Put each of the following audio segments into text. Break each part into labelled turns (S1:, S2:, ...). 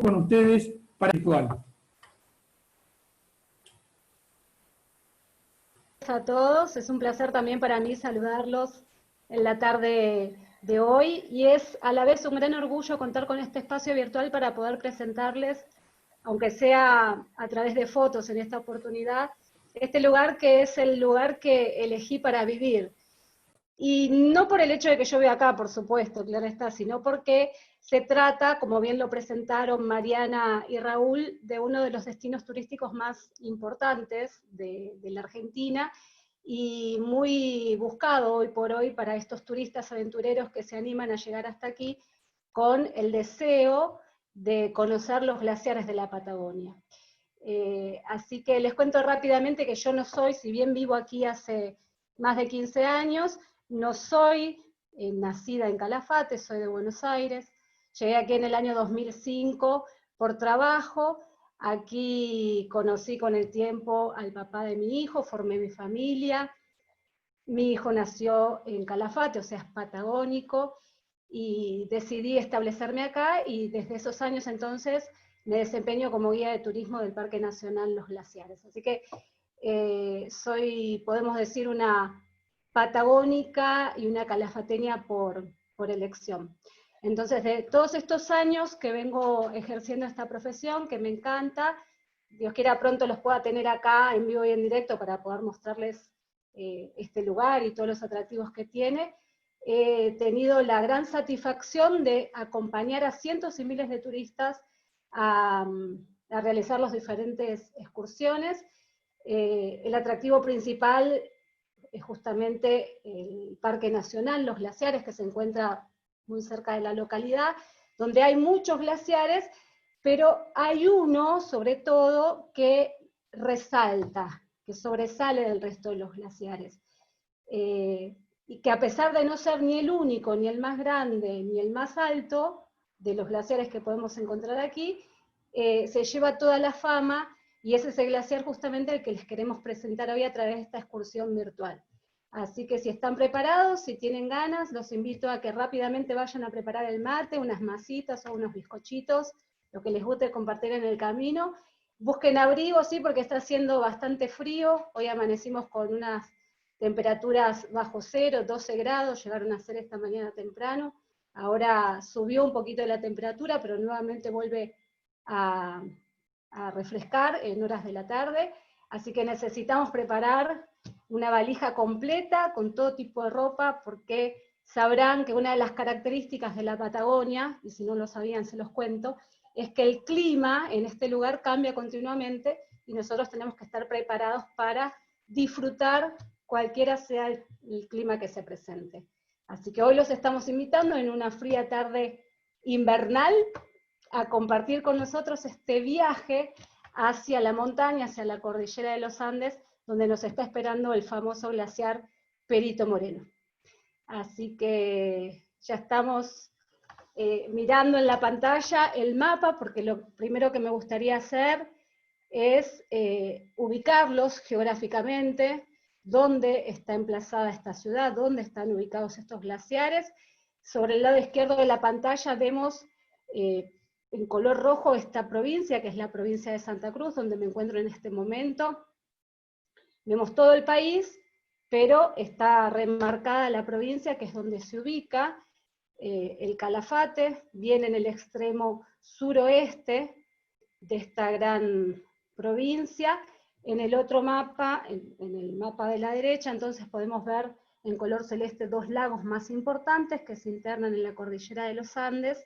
S1: con ustedes para virtual.
S2: A todos, es un placer también para mí saludarlos en la tarde de hoy y es a la vez un gran orgullo contar con este espacio virtual para poder presentarles, aunque sea a través de fotos en esta oportunidad, este lugar que es el lugar que elegí para vivir. Y no por el hecho de que yo viva acá, por supuesto, claro está, sino porque se trata, como bien lo presentaron Mariana y Raúl, de uno de los destinos turísticos más importantes de la Argentina y muy buscado hoy por hoy para estos turistas aventureros que se animan a llegar hasta aquí con el deseo de conocer los glaciares de la Patagonia. Así que les cuento rápidamente que yo no soy, si bien vivo aquí hace más de 15 años, no soy nacida en Calafate, soy de Buenos Aires. Llegué aquí en el año 2005 por trabajo. Aquí conocí con el tiempo al papá de mi hijo, formé mi familia. Mi hijo nació en Calafate, o sea, es patagónico, y decidí establecerme acá y desde esos años entonces me desempeño como guía de turismo del Parque Nacional Los Glaciares. Así que soy, podemos decir, una patagónica y una calafateña por elección. Entonces, de todos estos años que vengo ejerciendo esta profesión, que me encanta, Dios quiera pronto los pueda tener acá en vivo y en directo para poder mostrarles este lugar y todos los atractivos que tiene, he tenido la gran satisfacción de acompañar a cientos y miles de turistas a realizar las diferentes excursiones. El atractivo principal es justamente el Parque Nacional Los Glaciares, que se encuentra muy cerca de la localidad, donde hay muchos glaciares, pero hay uno, sobre todo, que resalta, que sobresale del resto de los glaciares. Y que a pesar de no ser ni el único, ni el más grande, ni el más alto de los glaciares que podemos encontrar aquí, se lleva toda la fama y ese es el glaciar justamente el que les queremos presentar hoy a través de esta excursión virtual. Así que si están preparados, si tienen ganas, los invito a que rápidamente vayan a preparar el mate, unas masitas o unos bizcochitos, lo que les guste compartir en el camino. Busquen abrigo, sí, porque está haciendo bastante frío. Hoy amanecimos con unas temperaturas bajo cero, 12 grados, llegaron a ser esta mañana temprano. Ahora subió un poquito la temperatura, pero nuevamente vuelve a refrescar en horas de la tarde. Así que necesitamos preparar una valija completa con todo tipo de ropa, porque sabrán que una de las características de la Patagonia, y si no lo sabían se los cuento, es que el clima en este lugar cambia continuamente y nosotros tenemos que estar preparados para disfrutar cualquiera sea el clima que se presente. Así que hoy los estamos invitando en una fría tarde invernal a compartir con nosotros este viaje hacia la montaña, hacia la cordillera de los Andes, donde nos está esperando el famoso glaciar Perito Moreno. Así que ya estamos mirando en la pantalla el mapa, porque lo primero que me gustaría hacer es ubicarlos geográficamente, dónde está emplazada esta ciudad, dónde están ubicados estos glaciares. Sobre el lado izquierdo de la pantalla vemos en color rojo esta provincia, que es la provincia de Santa Cruz, donde me encuentro en este momento. Vemos todo el país, pero está remarcada la provincia, que es donde se ubica el Calafate, viene en el extremo suroeste de esta gran provincia. En el otro mapa, en el mapa de la derecha, entonces podemos ver en color celeste dos lagos más importantes que se internan en la cordillera de los Andes,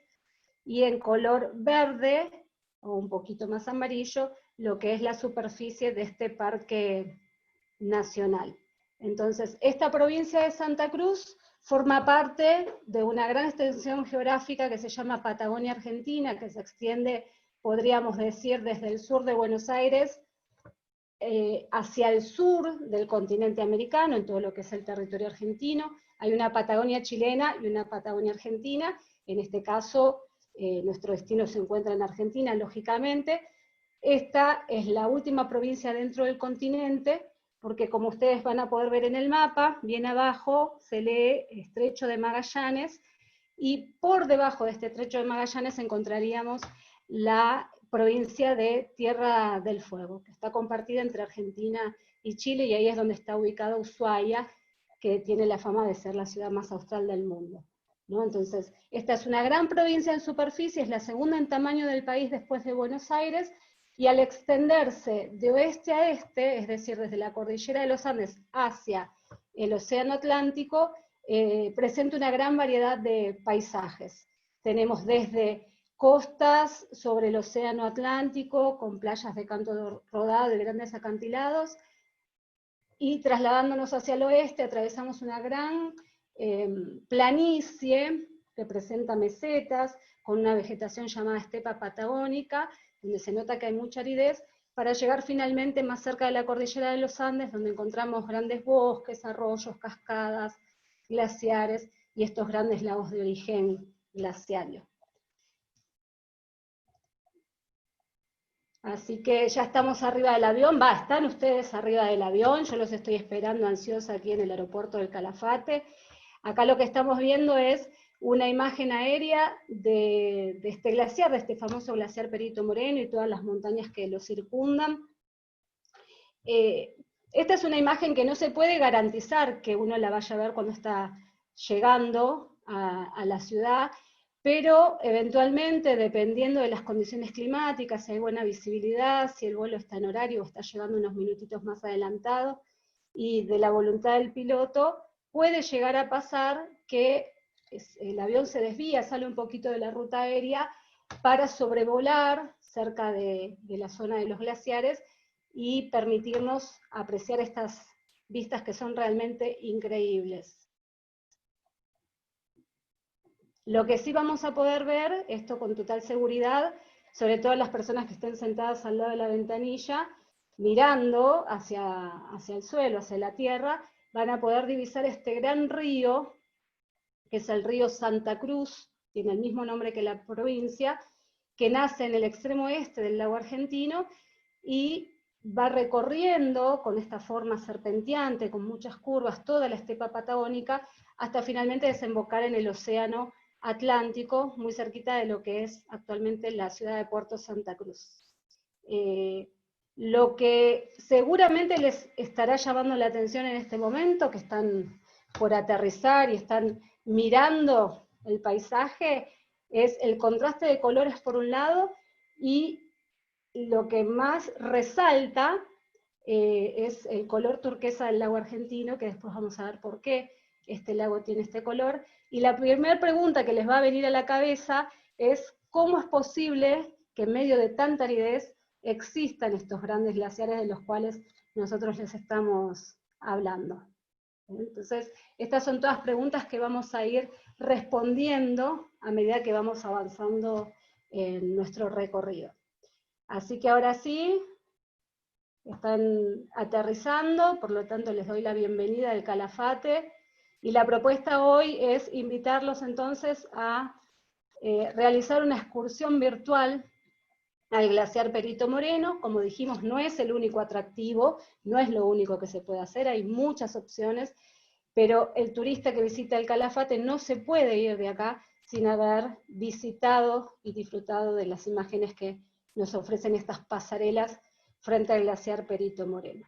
S2: y en color verde, o un poquito más amarillo, lo que es la superficie de este parque nacional. Entonces, esta provincia de Santa Cruz forma parte de una gran extensión geográfica que se llama Patagonia Argentina, que se extiende, podríamos decir, desde el sur de Buenos Aires hacia el sur del continente americano, en todo lo que es el territorio argentino. Hay una Patagonia chilena y una Patagonia argentina. En este caso, nuestro destino se encuentra en Argentina, lógicamente. Esta es la última provincia dentro del continente, porque como ustedes van a poder ver en el mapa, bien abajo se lee Estrecho de Magallanes, y por debajo de este Estrecho de Magallanes encontraríamos la provincia de Tierra del Fuego, que está compartida entre Argentina y Chile, y ahí es donde está ubicada Ushuaia, que tiene la fama de ser la ciudad más austral del mundo, ¿no? Entonces, esta es una gran provincia en superficie, es la segunda en tamaño del país después de Buenos Aires, y al extenderse de oeste a este, es decir, desde la cordillera de los Andes hacia el Océano Atlántico, presenta una gran variedad de paisajes. Tenemos desde costas sobre el Océano Atlántico, con playas de canto rodado y grandes acantilados, y trasladándonos hacia el oeste, atravesamos una gran planicie que presenta mesetas, con una vegetación llamada estepa patagónica, donde se nota que hay mucha aridez, para llegar finalmente más cerca de la cordillera de los Andes, donde encontramos grandes bosques, arroyos, cascadas, glaciares, y estos grandes lagos de origen glaciario. Así que ya estamos arriba del avión, están ustedes arriba del avión, yo los estoy esperando ansiosa aquí en el aeropuerto del Calafate. Acá lo que estamos viendo es una imagen aérea de este glaciar, de este famoso glaciar Perito Moreno y todas las montañas que lo circundan. Esta es una imagen que no se puede garantizar que uno la vaya a ver cuando está llegando a la ciudad, pero eventualmente, dependiendo de las condiciones climáticas, si hay buena visibilidad, si el vuelo está en horario o está llegando unos minutitos más adelantado, y de la voluntad del piloto, puede llegar a pasar que el avión se desvía, sale un poquito de la ruta aérea para sobrevolar cerca de la zona de los glaciares y permitirnos apreciar estas vistas que son realmente increíbles. Lo que sí vamos a poder ver, esto con total seguridad, sobre todo las personas que estén sentadas al lado de la ventanilla, mirando hacia el suelo, hacia la tierra, van a poder divisar este gran río, que es el río Santa Cruz, tiene el mismo nombre que la provincia, que nace en el extremo este del lago argentino, y va recorriendo con esta forma serpenteante, con muchas curvas, toda la estepa patagónica, hasta finalmente desembocar en el océano Atlántico, muy cerquita de lo que es actualmente la ciudad de Puerto Santa Cruz. Lo que seguramente les estará llamando la atención en este momento, que están por aterrizar y están mirando el paisaje, es el contraste de colores por un lado, y lo que más resalta es el color turquesa del lago argentino, que después vamos a ver por qué este lago tiene este color. Y la primera pregunta que les va a venir a la cabeza es ¿cómo es posible que en medio de tanta aridez existan estos grandes glaciares de los cuales nosotros les estamos hablando? Entonces, estas son todas preguntas que vamos a ir respondiendo a medida que vamos avanzando en nuestro recorrido. Así que ahora sí, están aterrizando, por lo tanto les doy la bienvenida al Calafate, y la propuesta hoy es invitarlos entonces a realizar una excursión virtual al glaciar Perito Moreno. Como dijimos, no es el único atractivo, no es lo único que se puede hacer, hay muchas opciones, pero el turista que visita el Calafate no se puede ir de acá sin haber visitado y disfrutado de las imágenes que nos ofrecen estas pasarelas frente al glaciar Perito Moreno.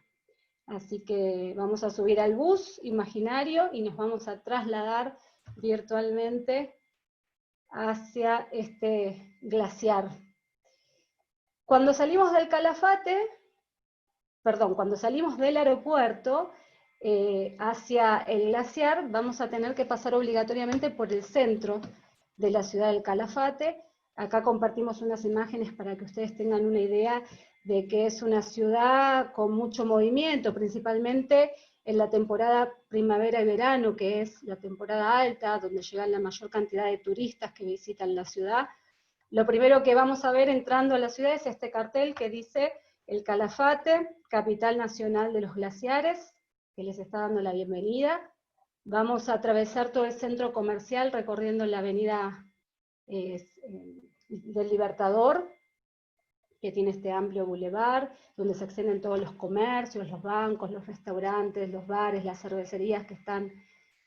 S2: Así que vamos a subir al bus imaginario y nos vamos a trasladar virtualmente hacia este glaciar. Cuando salimos del Calafate, cuando salimos del aeropuerto hacia el glaciar, vamos a tener que pasar obligatoriamente por el centro de la ciudad del Calafate. Acá compartimos unas imágenes para que ustedes tengan una idea de que es una ciudad con mucho movimiento, principalmente en la temporada primavera y verano, que es la temporada alta, donde llegan la mayor cantidad de turistas que visitan la ciudad. Lo primero que vamos a ver entrando a la ciudad es este cartel que dice el Calafate, capital nacional de los glaciares, que les está dando la bienvenida. Vamos a atravesar todo el centro comercial recorriendo la avenida del Libertador, que tiene este amplio bulevar, donde se extienden todos los comercios, los bancos, los restaurantes, los bares, las cervecerías que están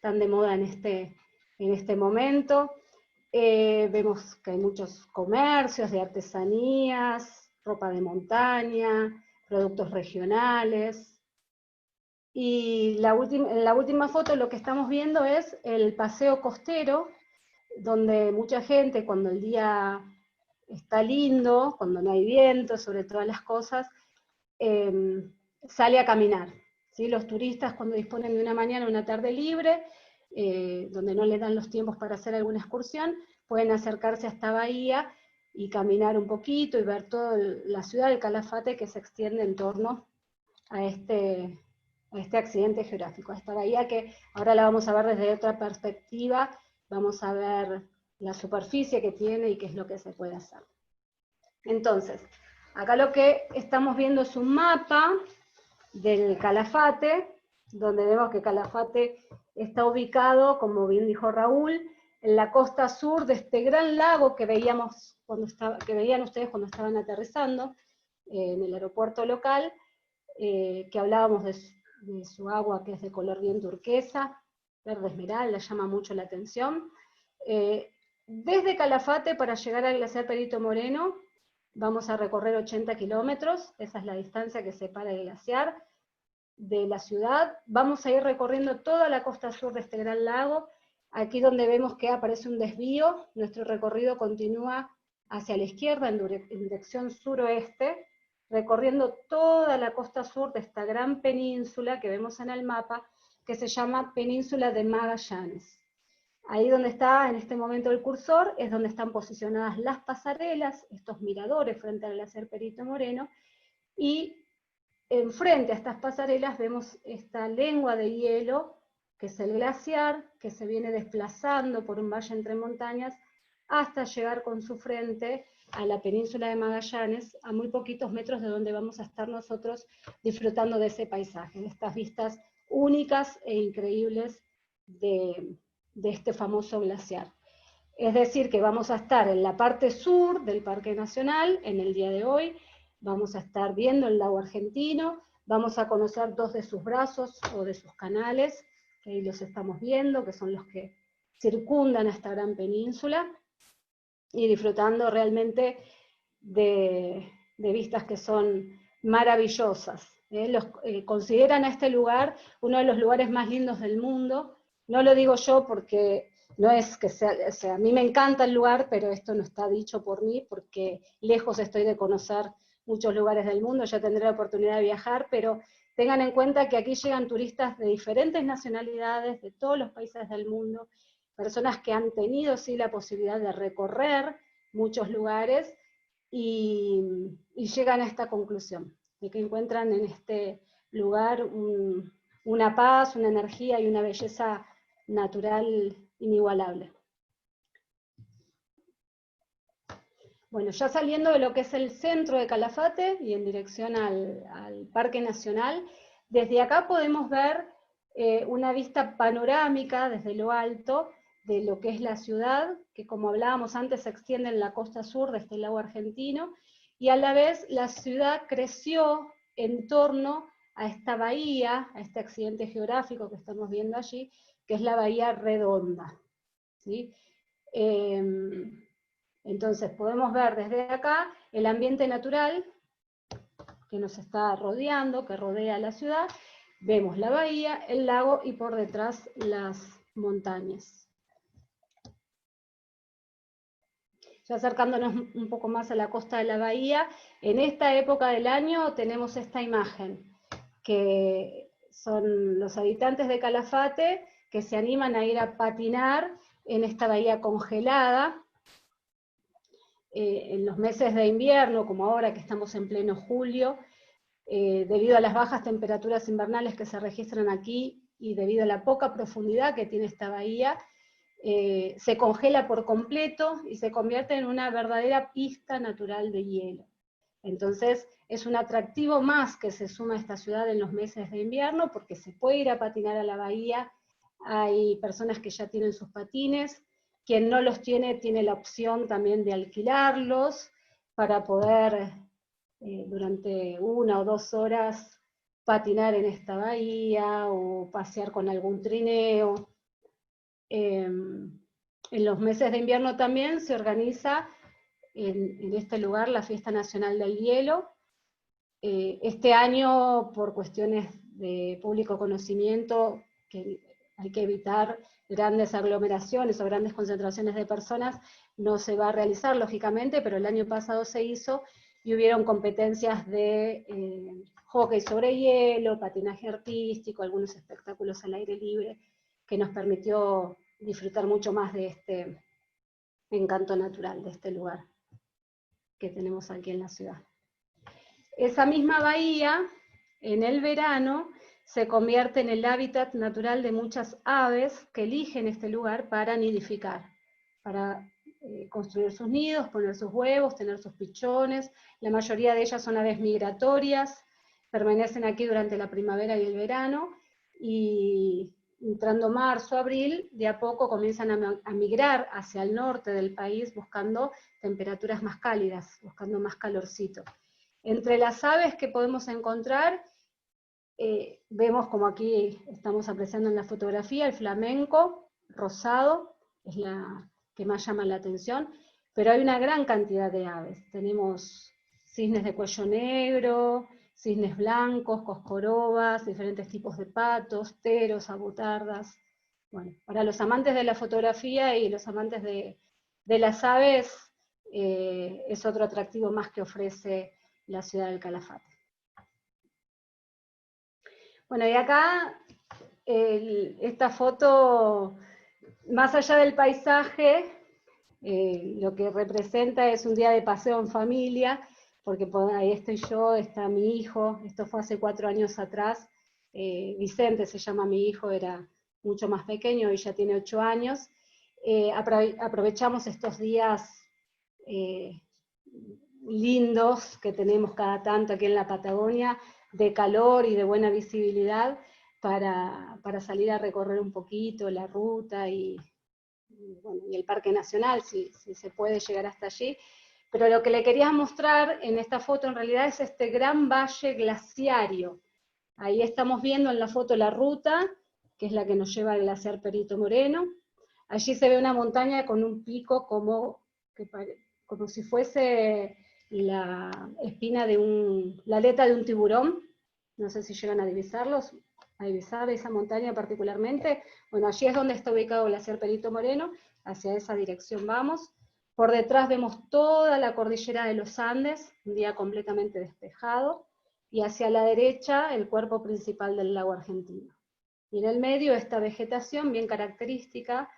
S2: tan de moda en este momento. Vemos que hay muchos comercios de artesanías, ropa de montaña, productos regionales. Y en la última foto lo que estamos viendo es el paseo costero, donde mucha gente, cuando el día está lindo, cuando no hay viento, sobre todas las cosas, sale a caminar. ¿Sí? Los turistas, cuando disponen de una mañana o una tarde libre, donde no les dan los tiempos para hacer alguna excursión, pueden acercarse a esta bahía y caminar un poquito y ver toda la ciudad del Calafate que se extiende en torno a este accidente geográfico, a esta bahía que ahora la vamos a ver desde otra perspectiva, vamos a ver la superficie que tiene y qué es lo que se puede hacer. Entonces, acá lo que estamos viendo es un mapa del Calafate, donde vemos que Calafate está ubicado, como bien dijo Raúl, en la costa sur de este gran lago que veíamos que veían ustedes cuando estaban aterrizando en el aeropuerto local, que hablábamos de su agua que es de color bien turquesa, verde esmeralda, llama mucho la atención. Desde Calafate para llegar al glaciar Perito Moreno vamos a recorrer 80 kilómetros, esa es la distancia que separa el glaciar de la ciudad. Vamos a ir recorriendo toda la costa sur de este gran lago. Aquí donde vemos que aparece un desvío, nuestro recorrido continúa hacia la izquierda en dirección suroeste, recorriendo toda la costa sur de esta gran península que vemos en el mapa, que se llama Península de Magallanes. Ahí donde está en este momento el cursor, es donde están posicionadas las pasarelas, estos miradores frente al glaciar Perito Moreno, y enfrente a estas pasarelas vemos esta lengua de hielo, que es el glaciar, que se viene desplazando por un valle entre montañas, hasta llegar con su frente a la península de Magallanes, a muy poquitos metros de donde vamos a estar nosotros disfrutando de ese paisaje, de estas vistas únicas e increíbles de este famoso glaciar. Es decir, que vamos a estar en la parte sur del Parque Nacional en el día de hoy, vamos a estar viendo el lago argentino, vamos a conocer dos de sus brazos o de sus canales, que ahí los estamos viendo, que son los que circundan a esta gran península, y disfrutando realmente de vistas que son maravillosas. Consideran a este lugar uno de los lugares más lindos del mundo. No lo digo yo porque no es que sea, o sea, a mí me encanta el lugar, pero esto no está dicho por mí, porque lejos estoy de conocer muchos lugares del mundo, ya tendré la oportunidad de viajar, pero tengan en cuenta que aquí llegan turistas de diferentes nacionalidades, de todos los países del mundo, personas que han tenido sí la posibilidad de recorrer muchos lugares y llegan a esta conclusión, de que encuentran en este lugar una paz, una energía y una belleza natural inigualable. Bueno, ya saliendo de lo que es el centro de Calafate y en dirección al Parque Nacional, desde acá podemos ver una vista panorámica desde lo alto de lo que es la ciudad, que como hablábamos antes se extiende en la costa sur de este lago argentino, y a la vez la ciudad creció en torno a esta bahía, a este accidente geográfico que estamos viendo allí, que es la Bahía Redonda. ¿Sí? Entonces podemos ver desde acá el ambiente natural que nos está rodeando, que rodea la ciudad. Vemos la bahía, el lago y por detrás las montañas. Ya acercándonos un poco más a la costa de la bahía, en esta época del año tenemos esta imagen, que son los habitantes de Calafate que se animan a ir a patinar en esta bahía congelada. En los meses de invierno, como ahora que estamos en pleno julio, debido a las bajas temperaturas invernales que se registran aquí y debido a la poca profundidad que tiene esta bahía, se congela por completo y se convierte en una verdadera pista natural de hielo. Entonces es un atractivo más que se suma a esta ciudad en los meses de invierno, porque se puede ir a patinar a la bahía, hay personas que ya tienen sus patines, quien no los tiene, tiene la opción también de alquilarlos para poder durante 1 o 2 horas patinar en esta bahía o pasear con algún trineo. En los meses de invierno también se organiza en este lugar la Fiesta Nacional del Hielo. Este año, por cuestiones de público conocimiento, que hay que evitar grandes aglomeraciones o grandes concentraciones de personas, no se va a realizar, lógicamente, pero el año pasado se hizo y hubieron competencias de hockey sobre hielo, patinaje artístico, algunos espectáculos al aire libre, que nos permitió disfrutar mucho más de este encanto natural, de este lugar que tenemos aquí en la ciudad. Esa misma bahía, en el verano, se convierte en el hábitat natural de muchas aves que eligen este lugar para nidificar, para construir sus nidos, poner sus huevos, tener sus pichones. La mayoría de ellas son aves migratorias, permanecen aquí durante la primavera y el verano, y entrando marzo, abril, de a poco comienzan a migrar hacia el norte del país buscando temperaturas más cálidas, buscando más calorcito. Entre las aves que podemos encontrar, vemos como aquí estamos apreciando en la fotografía, el flamenco rosado, es la que más llama la atención, pero hay una gran cantidad de aves. Tenemos cisnes de cuello negro, cisnes blancos, coscorobas, diferentes tipos de patos, teros, abutardas. Bueno, para los amantes de la fotografía y los amantes de las aves, es otro atractivo más que ofrece la ciudad del Calafate. Bueno, y acá esta foto, más allá del paisaje, lo que representa es un día de paseo en familia, porque ahí estoy yo, está mi hijo, esto fue hace 4 años atrás, Vicente se llama mi hijo, era mucho más pequeño, y ya tiene 8 años. Aprovechamos estos días lindos que tenemos cada tanto aquí en la Patagonia, de calor y de buena visibilidad, para salir a recorrer un poquito la ruta y el Parque Nacional, si se puede llegar hasta allí. Pero lo que le quería mostrar en esta foto en realidad es este gran valle glaciario. Ahí estamos viendo en la foto la ruta, que es la que nos lleva al glaciar Perito Moreno. Allí se ve una montaña con un pico como si fuese la espina la aleta de un tiburón. No sé si llegan a divisarlos, a divisar esa montaña particularmente. Bueno, allí es donde está ubicado el glaciar Perito Moreno, hacia esa dirección vamos. Por detrás vemos toda la cordillera de los Andes, un día completamente despejado, y hacia la derecha el cuerpo principal del lago argentino. Y en el medio esta vegetación bien característica,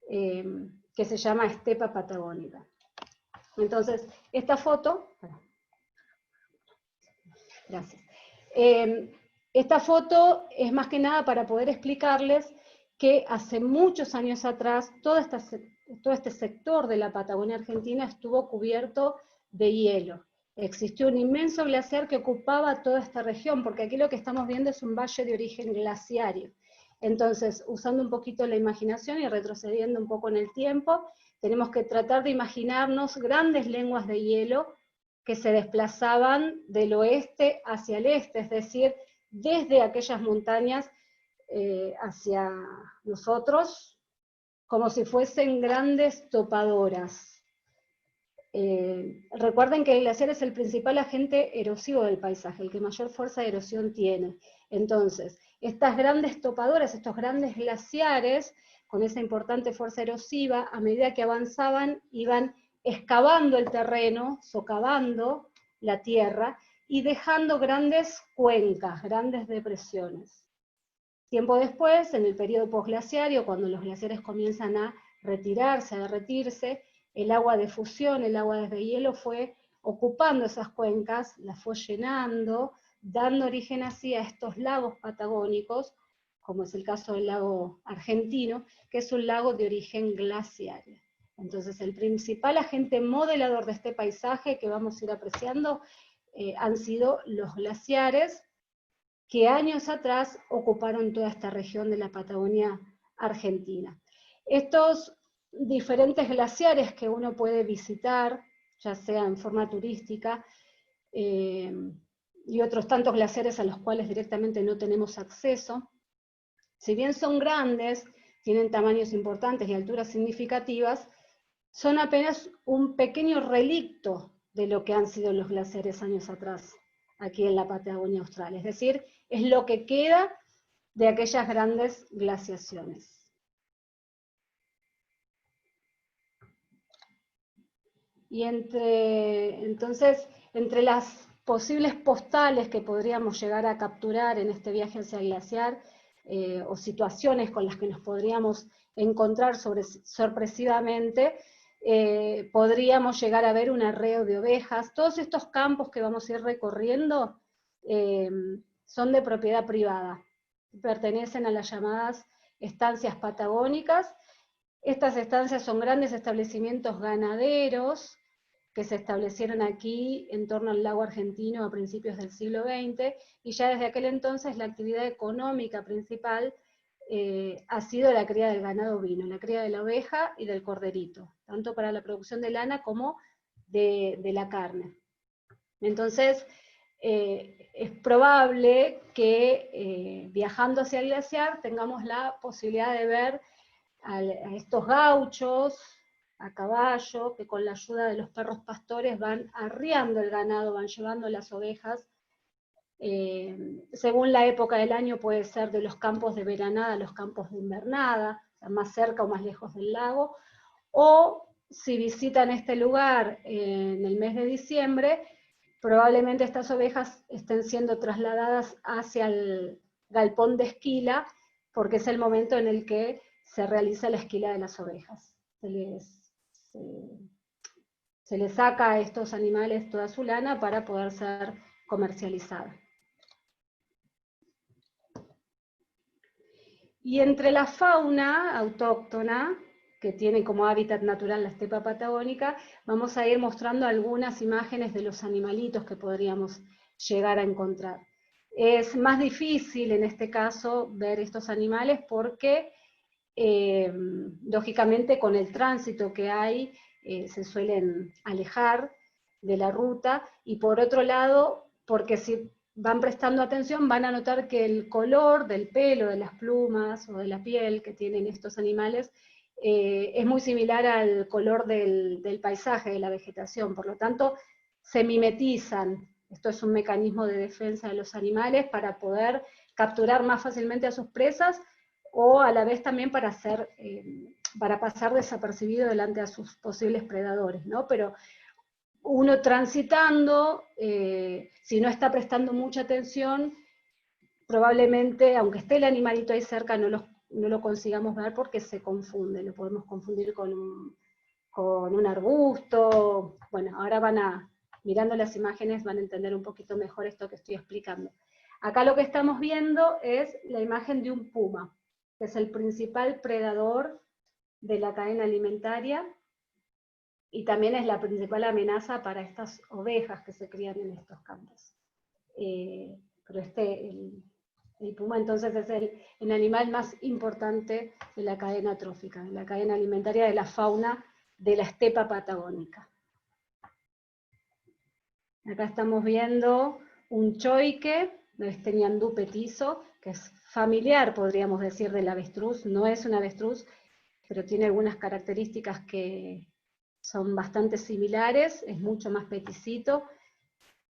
S2: que se llama estepa patagónica. Entonces, esta foto, gracias. Esta foto es más que nada para poder explicarles que hace muchos años atrás todo este sector de la Patagonia Argentina estuvo cubierto de hielo. Existió un inmenso glaciar que ocupaba toda esta región, porque aquí lo que estamos viendo es un valle de origen glaciario. Entonces, usando un poquito la imaginación y retrocediendo un poco en el tiempo, tenemos que tratar de imaginarnos grandes lenguas de hielo que se desplazaban del oeste hacia el este, es decir, desde aquellas montañas hacia nosotros, como si fuesen grandes topadoras. Recuerden que el glaciar es el principal agente erosivo del paisaje, el que mayor fuerza de erosión tiene. Entonces, estas grandes topadoras, estos grandes glaciares, con esa importante fuerza erosiva, a medida que avanzaban, iban excavando el terreno, socavando la tierra, y dejando grandes cuencas, grandes depresiones. Tiempo después, en el periodo posglaciario, cuando los glaciares comienzan a retirarse, a derretirse, el agua de fusión, el agua desde hielo, fue ocupando esas cuencas, las fue llenando, dando origen así a estos lagos patagónicos, como es el caso del lago argentino, que es un lago de origen glaciario. Entonces, el principal agente modelador de este paisaje que vamos a ir apreciando han sido los glaciares, que años atrás ocuparon toda esta región de la Patagonia Argentina. Estos diferentes glaciares que uno puede visitar, ya sea en forma turística, y otros tantos glaciares a los cuales directamente no tenemos acceso, si bien son grandes, tienen tamaños importantes y alturas significativas, son apenas un pequeño relicto de lo que han sido los glaciares años atrás, aquí en la Patagonia Austral. Es decir, es lo que queda de aquellas grandes glaciaciones. Y entonces, entre las posibles postales que podríamos llegar a capturar en este viaje hacia el glaciar, o situaciones con las que nos podríamos encontrar sorpresivamente, podríamos llegar a ver un arreo de ovejas. Todos estos campos que vamos a ir recorriendo son de propiedad privada, pertenecen a las llamadas estancias patagónicas. Estas estancias son grandes establecimientos ganaderos que se establecieron aquí en torno al lago argentino a principios del siglo XX, y ya desde aquel entonces la actividad económica principal ha sido la cría del ganado ovino, la cría de la oveja y del corderito, tanto para la producción de lana como de la carne. Entonces, es probable que viajando hacia el glaciar tengamos la posibilidad de ver a estos gauchos a caballo, que con la ayuda de los perros pastores van arriando el ganado, van llevando las ovejas. Según la época del año puede ser de los campos de veranada a los campos de invernada, o sea, más cerca o más lejos del lago, o si visitan este lugar en el mes de diciembre, probablemente estas ovejas estén siendo trasladadas hacia el galpón de esquila, porque es el momento en el que se realiza la esquila de las ovejas. Se les saca a estos animales toda su lana para poder ser comercializada. Y entre la fauna autóctona, que tiene como hábitat natural la estepa patagónica, vamos a ir mostrando algunas imágenes de los animalitos que podríamos llegar a encontrar. Es más difícil en este caso ver estos animales porque lógicamente con el tránsito que hay se suelen alejar de la ruta, y por otro lado, porque si van prestando atención van a notar que el color del pelo, de las plumas o de la piel que tienen estos animales es muy similar al color del paisaje, de la vegetación, por lo tanto se mimetizan. Esto es un mecanismo de defensa de los animales para poder capturar más fácilmente a sus presas, o a la vez también para pasar desapercibido delante de sus posibles predadores, ¿no? Pero uno transitando, si no está prestando mucha atención, probablemente, aunque esté el animalito ahí cerca, no lo consigamos ver porque se confunde, lo podemos confundir con un arbusto. Bueno, ahora mirando las imágenes van a entender un poquito mejor esto que estoy explicando. Acá lo que estamos viendo es la imagen de un puma, que es el principal predador de la cadena alimentaria, y también es la principal amenaza para estas ovejas que se crían en estos campos. Pero el puma entonces es el animal más importante de la cadena trófica, de la cadena alimentaria de la fauna de la estepa patagónica. Acá estamos viendo un choique, este ñandú petizo, que es familiar, podríamos decir, del avestruz. No es un avestruz, pero tiene algunas características que son bastante similares, es mucho más peticito,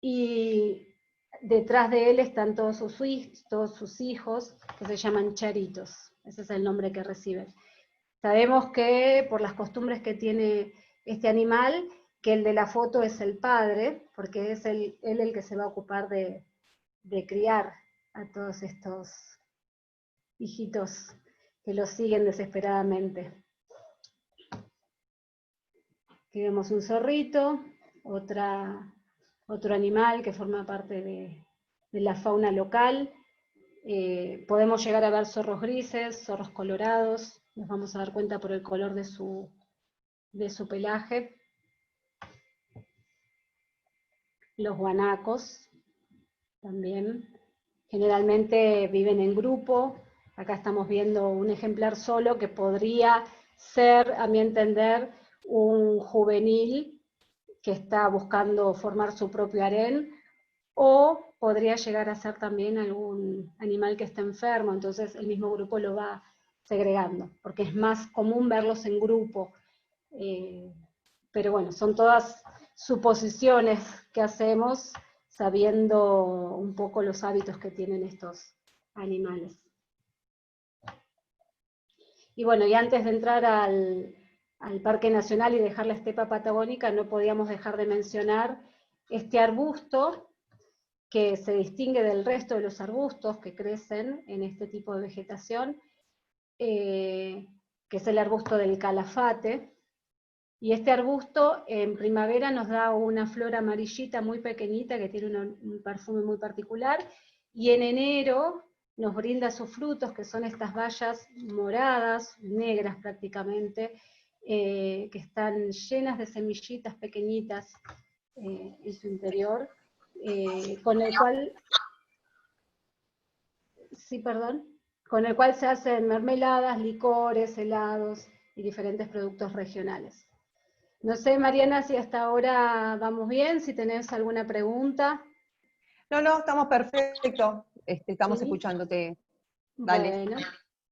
S2: y detrás de él están todos sus hijos, que se llaman charitos. Ese es el nombre que reciben. Sabemos que por las costumbres que tiene este animal, que el de la foto es el padre, porque es él el que se va a ocupar de criar a todos estos hijitos que los siguen desesperadamente. Aquí vemos un zorrito, otro animal que forma parte de la fauna local. Podemos llegar a ver zorros grises, zorros colorados, nos vamos a dar cuenta por el color de su pelaje. Los guanacos también, generalmente viven en grupo. Acá estamos viendo un ejemplar solo que podría ser, a mi entender, un juvenil que está buscando formar su propio harén, o podría llegar a ser también algún animal que está enfermo, entonces el mismo grupo lo va segregando, porque es más común verlos en grupo. Pero bueno, son todas suposiciones que hacemos sabiendo un poco los hábitos que tienen estos animales. Y bueno, y antes de entrar al Parque Nacional y dejar la estepa patagónica, no podíamos dejar de mencionar este arbusto que se distingue del resto de los arbustos que crecen en este tipo de vegetación, que es el arbusto del calafate. Y este arbusto en primavera nos da una flor amarillita muy pequeñita que tiene un perfume muy particular, y en enero nos brinda sus frutos, que son estas bayas moradas, negras prácticamente, que están llenas de semillitas pequeñitas en su interior, con el cual, sí, perdón, con el cual se hacen mermeladas, licores, helados y diferentes productos regionales. No sé, Mariana, si hasta ahora vamos bien, si tenés alguna pregunta.
S3: No, estamos perfectos. Estamos
S2: ¿Sí?
S3: escuchándote. Dale.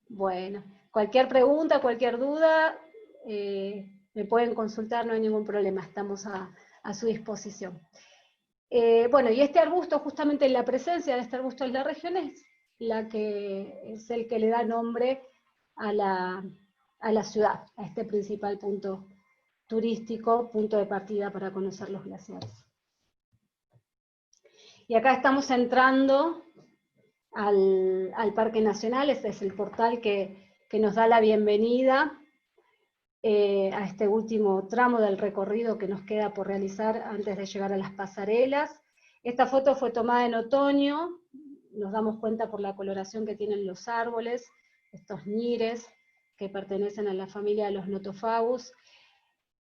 S2: Bueno. Cualquier pregunta, cualquier duda, me pueden consultar, no hay ningún problema, estamos a su disposición. Bueno, y este arbusto, justamente la presencia de este arbusto en la región es el que le da nombre a la ciudad, a este principal punto turístico, punto de partida para conocer los glaciares. Y acá estamos entrando al Parque Nacional, este es el portal que nos da la bienvenida a este último tramo del recorrido que nos queda por realizar antes de llegar a las pasarelas. Esta foto fue tomada en otoño, nos damos cuenta por la coloración que tienen los árboles, estos nires que pertenecen a la familia de los Nothofagus.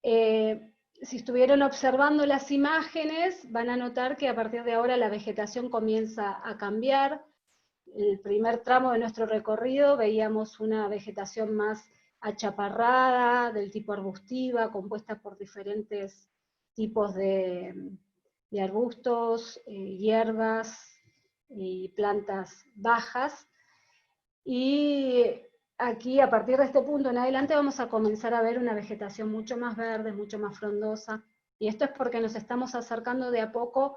S2: Si estuvieron observando las imágenes, van a notar que a partir de ahora la vegetación comienza a cambiar. El primer tramo de nuestro recorrido veíamos una vegetación más achaparrada, del tipo arbustiva, compuesta por diferentes tipos de arbustos, hierbas y plantas bajas. Y aquí, a partir de este punto en adelante, vamos a comenzar a ver una vegetación mucho más verde, mucho más frondosa, y esto es porque nos estamos acercando de a poco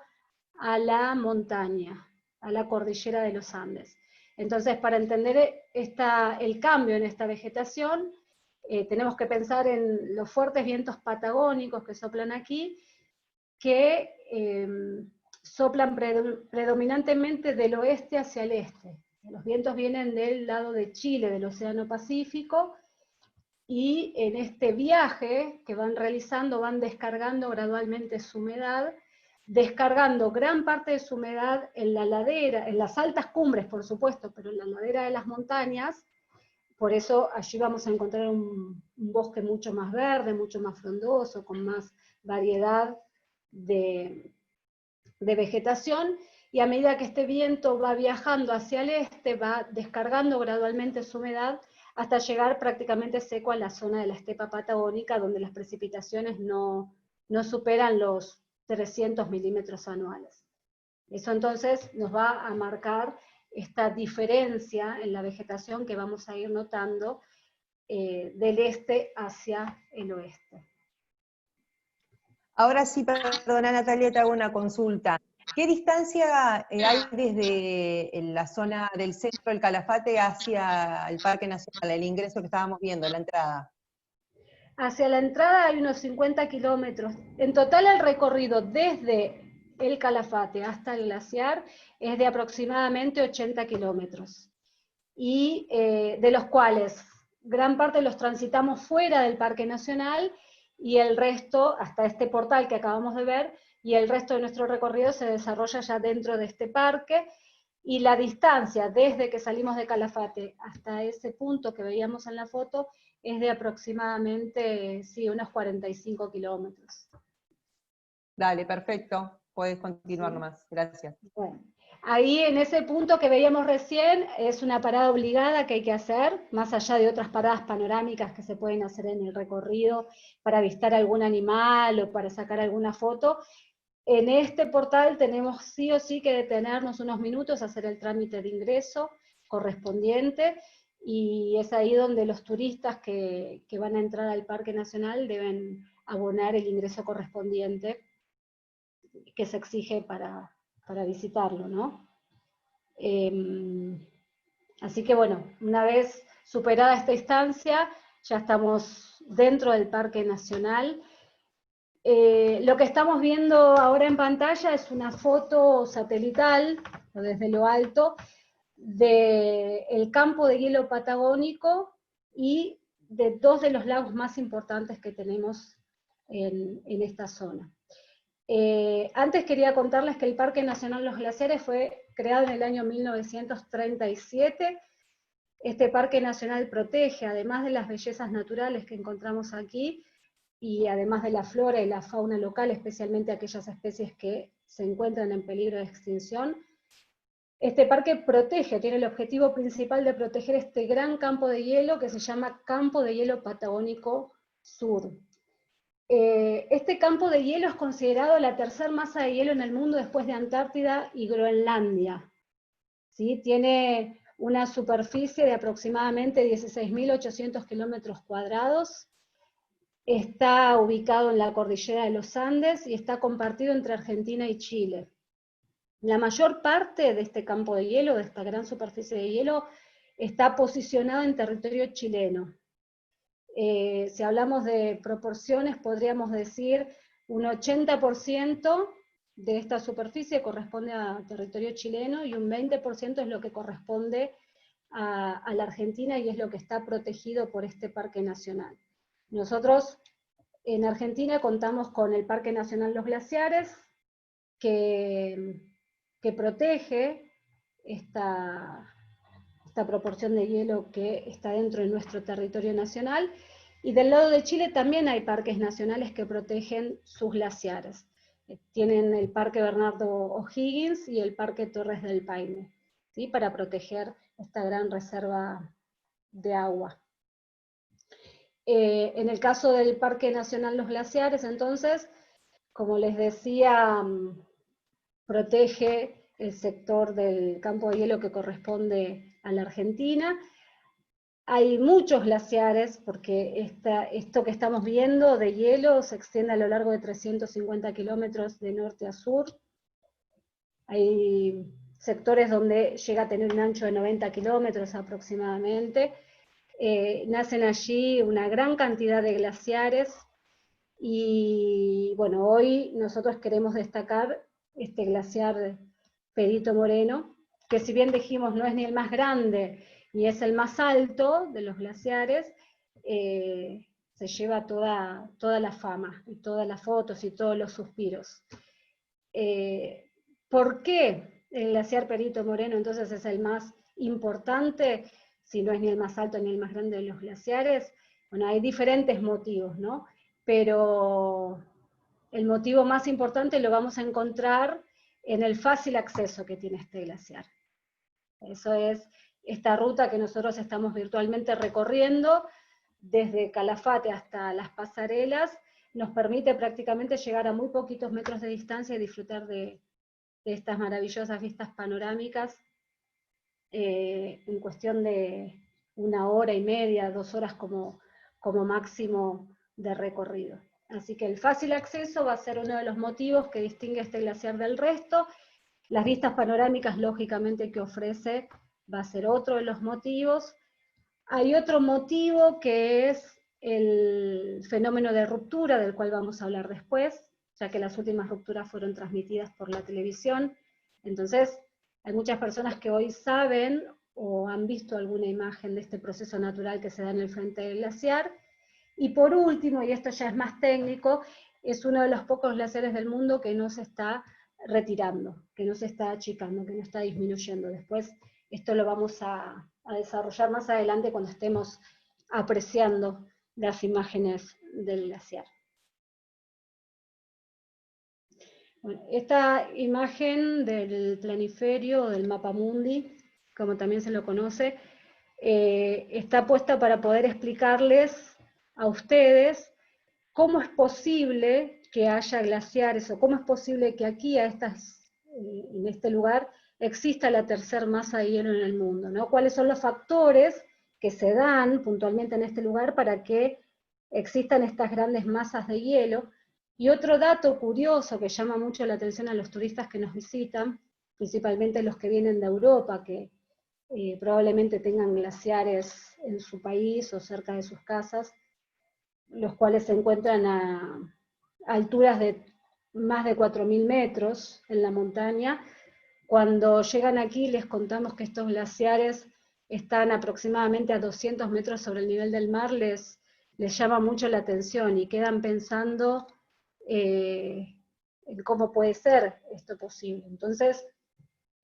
S2: a la montaña, a la cordillera de los Andes. Entonces, para entender el cambio en esta vegetación, tenemos que pensar en los fuertes vientos patagónicos que soplan aquí, que soplan predominantemente del oeste hacia el este. Los vientos vienen del lado de Chile, del Océano Pacífico, y en este viaje que van realizando, van descargando gradualmente su humedad, descargando gran parte de su humedad en la ladera, en las altas cumbres, por supuesto, pero en la ladera de las montañas. Por eso allí vamos a encontrar un bosque mucho más verde, mucho más frondoso, con más variedad de vegetación, y a medida que este viento va viajando hacia el este, va descargando gradualmente su humedad hasta llegar prácticamente seco a la zona de la estepa patagónica, donde las precipitaciones no superan los 300 milímetros anuales. Eso entonces nos va a marcar esta diferencia en la vegetación que vamos a ir notando del este hacia el oeste.
S3: Ahora sí, perdona Natalia, te hago una consulta. ¿Qué distancia hay desde la zona del centro del Calafate hacia el Parque Nacional, el ingreso que estábamos viendo, la entrada?
S2: Hacia la entrada hay unos 50 kilómetros. En total el recorrido desde el Calafate hasta el glaciar es de aproximadamente 80 kilómetros. Y de los cuales gran parte los transitamos fuera del Parque Nacional, y el resto, hasta este portal que acabamos de ver, y el resto de nuestro recorrido se desarrolla ya dentro de este parque, y la distancia desde que salimos de Calafate hasta ese punto que veíamos en la foto es de aproximadamente, sí, unos 45 kilómetros.
S3: Dale, perfecto. Puedes continuar nomás. Gracias.
S2: Bueno, ahí en ese punto que veíamos recién es una parada obligada que hay que hacer, más allá de otras paradas panorámicas que se pueden hacer en el recorrido para avistar algún animal o para sacar alguna foto. En este portal tenemos sí o sí que detenernos unos minutos, hacer el trámite de ingreso correspondiente, y es ahí donde los turistas que van a entrar al Parque Nacional deben abonar el ingreso correspondiente que se exige para visitarlo, ¿no? Así que bueno, una vez superada esta instancia, ya estamos dentro del Parque Nacional. Lo que estamos viendo ahora en pantalla es una foto satelital, desde lo alto, del campo de hielo patagónico y de dos de los lagos más importantes que tenemos en esta zona. Antes quería contarles que el Parque Nacional Los Glaciares fue creado en el año 1937. Este Parque Nacional protege, además de las bellezas naturales que encontramos aquí, y además de la flora y la fauna local, especialmente aquellas especies que se encuentran en peligro de extinción, este parque protege, tiene el objetivo principal de proteger este gran campo de hielo que se llama Campo de Hielo Patagónico Sur. Este campo de hielo es considerado la tercera masa de hielo en el mundo después de Antártida y Groenlandia. ¿Sí? Tiene una superficie de aproximadamente 16.800 kilómetros cuadrados, está ubicado en la cordillera de los Andes y está compartido entre Argentina y Chile. La mayor parte de este campo de hielo, de esta gran superficie de hielo, está posicionado en territorio chileno. Si hablamos de proporciones, podríamos decir un 80% de esta superficie corresponde a territorio chileno y un 20% es lo que corresponde a la Argentina y es lo que está protegido por este Parque Nacional. Nosotros en Argentina contamos con el Parque Nacional Los Glaciares, que protege esta proporción de hielo que está dentro de nuestro territorio nacional, y del lado de Chile también hay parques nacionales que protegen sus glaciares. Tienen el Parque Bernardo O'Higgins y el Parque Torres del Paine, ¿sí? Para proteger esta gran reserva de agua. En el caso del Parque Nacional Los Glaciares, entonces, como les decía, protege el sector del campo de hielo que corresponde a la Argentina. Hay muchos glaciares, porque esto que estamos viendo de hielo se extiende a lo largo de 350 kilómetros de norte a sur. Hay sectores donde llega a tener un ancho de 90 kilómetros aproximadamente. Nacen allí una gran cantidad de glaciares, y bueno, hoy nosotros queremos destacar este glaciar Perito Moreno, que si bien dijimos no es ni el más grande ni es el más alto de los glaciares, se lleva toda la fama, y todas las fotos y todos los suspiros. ¿Por qué el glaciar Perito Moreno entonces es el más importante, si no es ni el más alto ni el más grande de los glaciares? Bueno, hay diferentes motivos, ¿no? Pero el motivo más importante lo vamos a encontrar en el fácil acceso que tiene este glaciar. Eso es esta ruta que nosotros estamos virtualmente recorriendo, desde Calafate hasta las Pasarelas, nos permite prácticamente llegar a muy poquitos metros de distancia y disfrutar de estas maravillosas vistas panorámicas en cuestión de 1 hora y media, 2 horas como máximo de recorrido. Así que el fácil acceso va a ser uno de los motivos que distingue este glaciar del resto. Las vistas panorámicas, lógicamente, que ofrece va a ser otro de los motivos. Hay otro motivo que es el fenómeno de ruptura, del cual vamos a hablar después, ya que las últimas rupturas fueron transmitidas por la televisión. Entonces, hay muchas personas que hoy saben o han visto alguna imagen de este proceso natural que se da en el frente del glaciar. Y por último, y esto ya es más técnico, es uno de los pocos glaciares del mundo que no se está retirando, que no se está achicando, que no está disminuyendo. Después esto lo vamos a desarrollar más adelante cuando estemos apreciando las imágenes del glaciar. Bueno, esta imagen del planiferio, o del mapamundi, como también se lo conoce, está puesta para poder explicarles a ustedes cómo es posible que haya glaciares, o cómo es posible que aquí, en este lugar, exista la tercera masa de hielo en el mundo, ¿no? ¿Cuáles son los factores que se dan puntualmente en este lugar para que existan estas grandes masas de hielo. Y otro dato curioso que llama mucho la atención a los turistas que nos visitan, principalmente los que vienen de Europa, que probablemente tengan glaciares en su país o cerca de sus casas, los cuales se encuentran a alturas de más de 4.000 metros en la montaña. Cuando llegan aquí les contamos que estos glaciares están aproximadamente a 200 metros sobre el nivel del mar, les llama mucho la atención y quedan pensando en cómo puede ser esto posible. Entonces,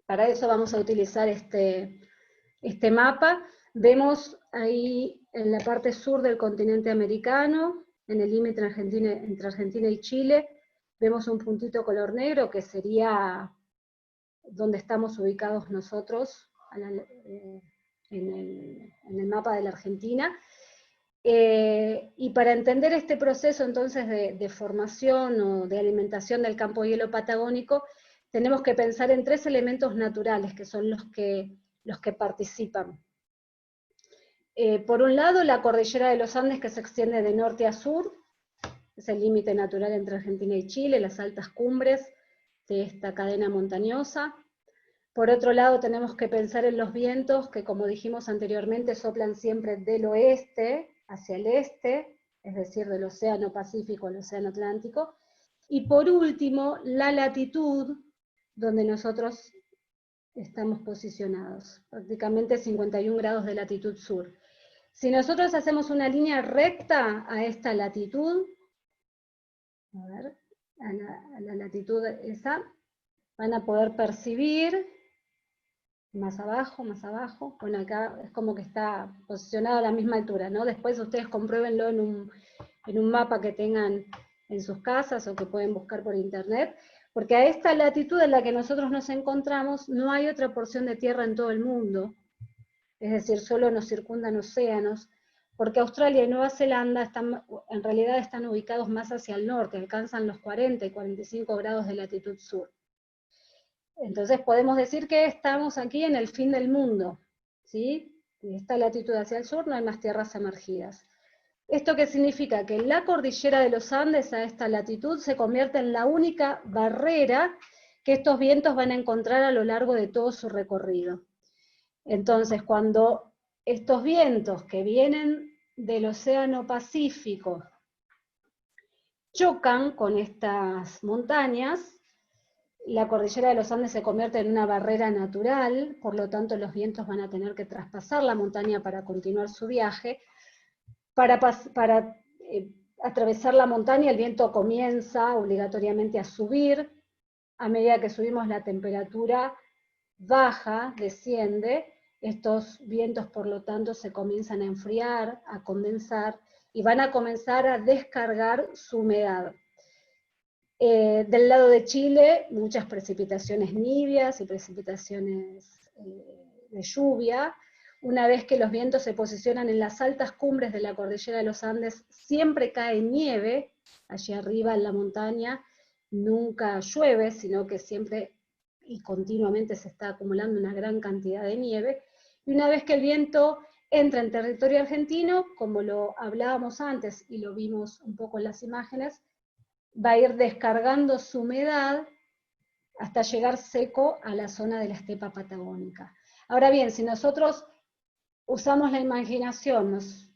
S2: para eso vamos a utilizar este mapa. Vemos ahí en la parte sur del continente americano, en el límite entre Argentina y Chile, vemos un puntito color negro que sería donde estamos ubicados nosotros en el mapa de la Argentina. Y para entender este proceso entonces de formación o de alimentación del campo de hielo patagónico, tenemos que pensar en 3 elementos naturales que son los que participan. Por un lado, la cordillera de los Andes, que se extiende de norte a sur, es el límite natural entre Argentina y Chile, las altas cumbres de esta cadena montañosa. Por otro lado, tenemos que pensar en los vientos que, como dijimos anteriormente, soplan siempre del oeste hacia el este, es decir, del Océano Pacífico al Océano Atlántico. Y por último, la latitud donde nosotros estamos posicionados, prácticamente 51 grados de latitud sur. Si nosotros hacemos una línea recta a esta latitud, a ver, a la latitud esa, van a poder percibir, más abajo, bueno, acá es como que está posicionado a la misma altura, ¿no? Después ustedes compruébenlo en un mapa que tengan en sus casas o que pueden buscar por internet, porque a esta latitud en la que nosotros nos encontramos no hay otra porción de tierra en todo el mundo, es decir, solo nos circundan océanos, porque Australia y Nueva Zelanda en realidad están ubicados más hacia el norte, alcanzan los 40 y 45 grados de latitud sur. Entonces podemos decir que estamos aquí en el fin del mundo, ¿sí? De esta latitud hacia el sur no hay más tierras emergidas. ¿Esto qué significa? Que la cordillera de los Andes a esta latitud se convierte en la única barrera que estos vientos van a encontrar a lo largo de todo su recorrido. Entonces, cuando estos vientos que vienen del Océano Pacífico chocan con estas montañas, la cordillera de los Andes se convierte en una barrera natural, por lo tanto los vientos van a tener que traspasar la montaña para continuar su viaje. Para atravesar la montaña el viento comienza obligatoriamente a subir, a medida que subimos la temperatura baja, desciende, estos vientos por lo tanto se comienzan a enfriar, a condensar, y van a comenzar a descargar su humedad. Del lado de Chile, muchas precipitaciones nivias y precipitaciones de lluvia. Una vez que los vientos se posicionan en las altas cumbres de la cordillera de los Andes, siempre cae nieve, allí arriba en la montaña, nunca llueve, sino que siempre y continuamente se está acumulando una gran cantidad de nieve. Y una vez que el viento entra en territorio argentino, como lo hablábamos antes y lo vimos un poco en las imágenes, va a ir descargando su humedad hasta llegar seco a la zona de la estepa patagónica. Ahora bien, si nosotros usamos la imaginación, nos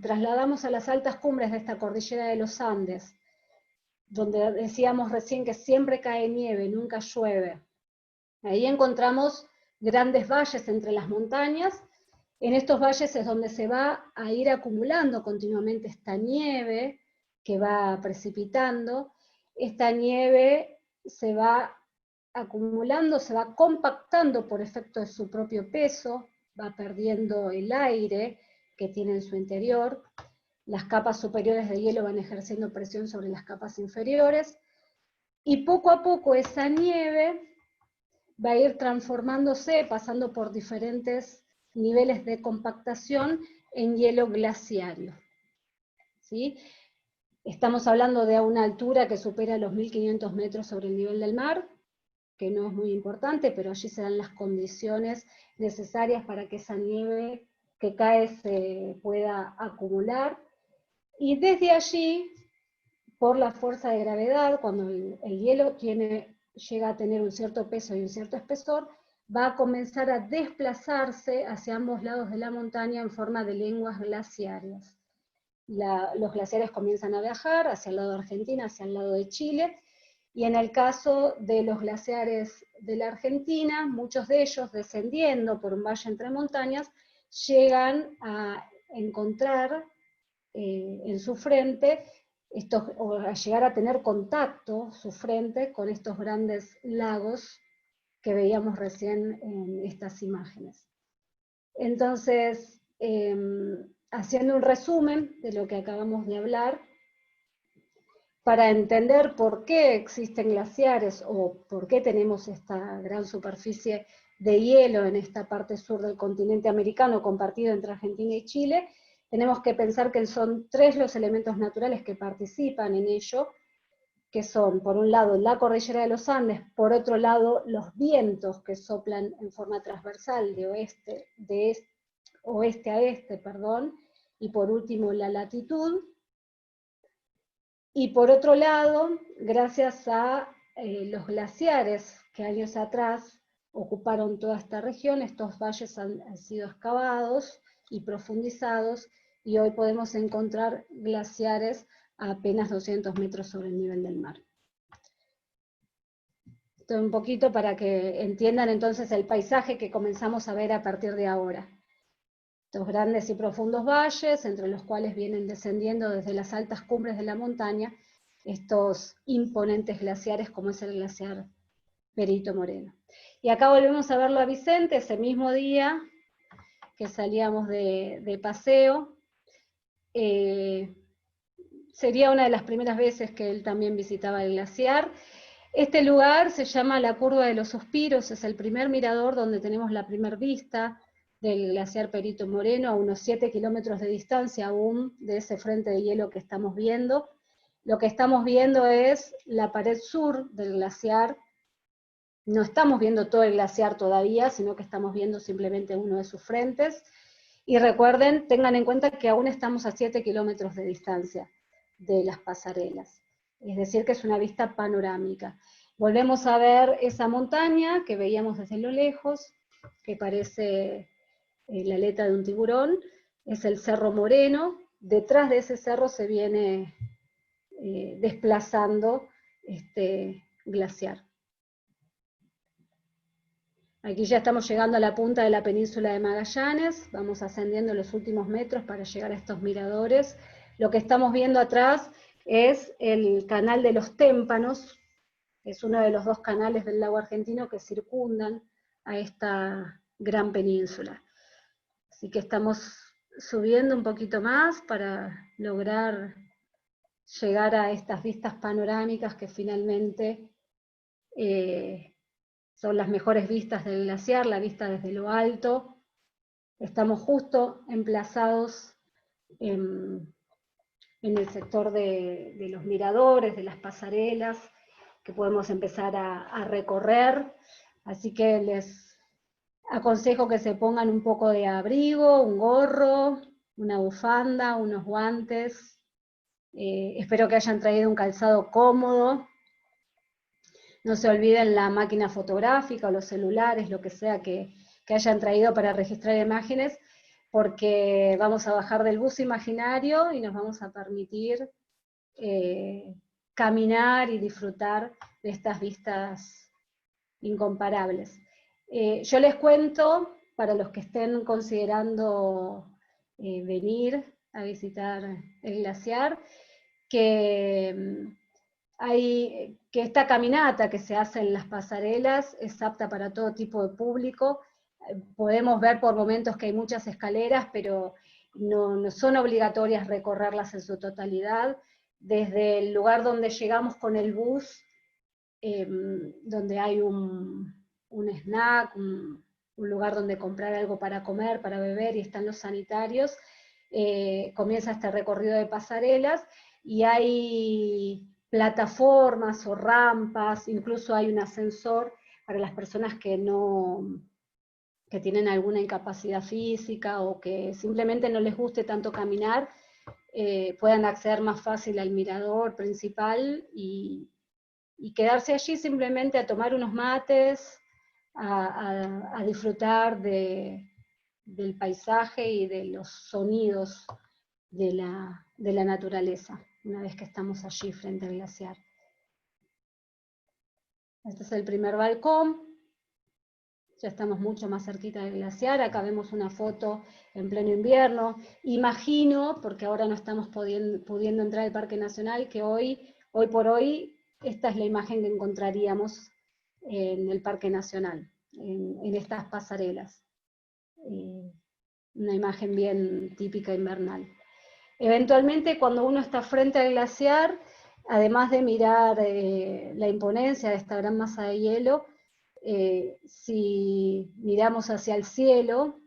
S2: trasladamos a las altas cumbres de esta cordillera de los Andes, donde decíamos recién que siempre cae nieve, nunca llueve, ahí encontramos grandes valles entre las montañas. En estos valles es donde se va a ir acumulando continuamente esta nieve, que va precipitando. Esta nieve se va acumulando, se va compactando por efecto de su propio peso, va perdiendo el aire que tiene en su interior, las capas superiores de hielo van ejerciendo presión sobre las capas inferiores, y poco a poco esa nieve va a ir transformándose, pasando por diferentes niveles de compactación en hielo glaciario, ¿sí? Estamos hablando de una altura que supera los 1.500 metros sobre el nivel del mar, que no es muy importante, pero allí se dan las condiciones necesarias para que esa nieve que cae se pueda acumular, y desde allí, por la fuerza de gravedad, cuando el hielo llega a tener un cierto peso y un cierto espesor, va a comenzar a desplazarse hacia ambos lados de la montaña en forma de lenguas glaciarias. Los glaciares comienzan a viajar hacia el lado de Argentina, hacia el lado de Chile, y en el caso de los glaciares de la Argentina, muchos de ellos descendiendo por un valle entre montañas, llegan a encontrar en su frente, o a llegar a tener contacto su frente con estos grandes lagos que veíamos recién en estas imágenes. Entonces, haciendo un resumen de lo que acabamos de hablar, para entender por qué existen glaciares o por qué tenemos esta gran superficie de hielo en esta parte sur del continente americano compartido entre Argentina y Chile, tenemos que pensar que son 3 los elementos naturales que participan en ello, que son, por un lado, la cordillera de los Andes, por otro lado, los vientos que soplan en forma transversal de oeste a este, y por último, la latitud. Y por otro lado, gracias a los glaciares que años atrás ocuparon toda esta región, estos valles han sido excavados y profundizados, y hoy podemos encontrar glaciares a apenas 200 metros sobre el nivel del mar. Esto un poquito para que entiendan entonces el paisaje que comenzamos a ver a partir de ahora. Estos grandes y profundos valles, entre los cuales vienen descendiendo desde las altas cumbres de la montaña, estos imponentes glaciares como es el glaciar Perito Moreno. Y acá volvemos a verlo a Vicente, ese mismo día que salíamos de paseo. Sería una de las primeras veces que él también visitaba el glaciar. Este lugar se llama la Curva de los Suspiros, es el primer mirador donde tenemos la primera vista del glaciar Perito Moreno, a unos 7 kilómetros de distancia aún de ese frente de hielo que estamos viendo. Lo que estamos viendo es la pared sur del glaciar. No estamos viendo todo el glaciar todavía, sino que estamos viendo simplemente uno de sus frentes. Y recuerden, tengan en cuenta que aún estamos a 7 kilómetros de distancia de las pasarelas. Es decir, que es una vista panorámica. Volvemos a ver esa montaña que veíamos desde lo lejos, que parece la aleta de un tiburón, es el Cerro Moreno. Detrás de ese cerro se viene desplazando este glaciar. Aquí ya estamos llegando a la punta de la península de Magallanes, vamos ascendiendo los últimos metros para llegar a estos miradores. Lo que estamos viendo atrás es el canal de los Témpanos, es uno de los 2 canales del lago argentino que circundan a esta gran península. Así que estamos subiendo un poquito más para lograr llegar a estas vistas panorámicas que finalmente son las mejores vistas del glaciar, la vista desde lo alto. Estamos justo emplazados en el sector de los miradores, de las pasarelas, que podemos empezar a recorrer, así que les aconsejo que se pongan un poco de abrigo, un gorro, una bufanda, unos guantes, espero que hayan traído un calzado cómodo. No se olviden la máquina fotográfica o los celulares, lo que sea que hayan traído para registrar imágenes, porque vamos a bajar del bus imaginario y nos vamos a permitir caminar y disfrutar de estas vistas incomparables. Yo les cuento, para los que estén considerando venir a visitar el glaciar, que esta caminata que se hace en las pasarelas es apta para todo tipo de público. Podemos ver por momentos que hay muchas escaleras, pero no son obligatorias recorrerlas en su totalidad. Desde el lugar donde llegamos con el bus, donde hay un snack, un lugar donde comprar algo para comer, para beber, y están los sanitarios, comienza este recorrido de pasarelas, y hay plataformas o rampas, incluso hay un ascensor para las personas que no que tienen alguna incapacidad física o que simplemente no les guste tanto caminar, puedan acceder más fácil al mirador principal y quedarse allí simplemente a tomar unos mates, a disfrutar del paisaje y de los sonidos de la naturaleza, una vez que estamos allí frente al glaciar. Este es el primer balcón. Ya estamos mucho más cerquita del glaciar. Acá vemos una foto en pleno invierno. Imagino, porque ahora no estamos pudiendo entrar al Parque Nacional, que hoy por hoy, esta es la imagen que encontraríamos en el Parque Nacional, en estas pasarelas. Una imagen bien típica invernal. Eventualmente, cuando uno está frente al glaciar, además de mirar la imponencia de esta gran masa de hielo, si miramos hacia el cielo,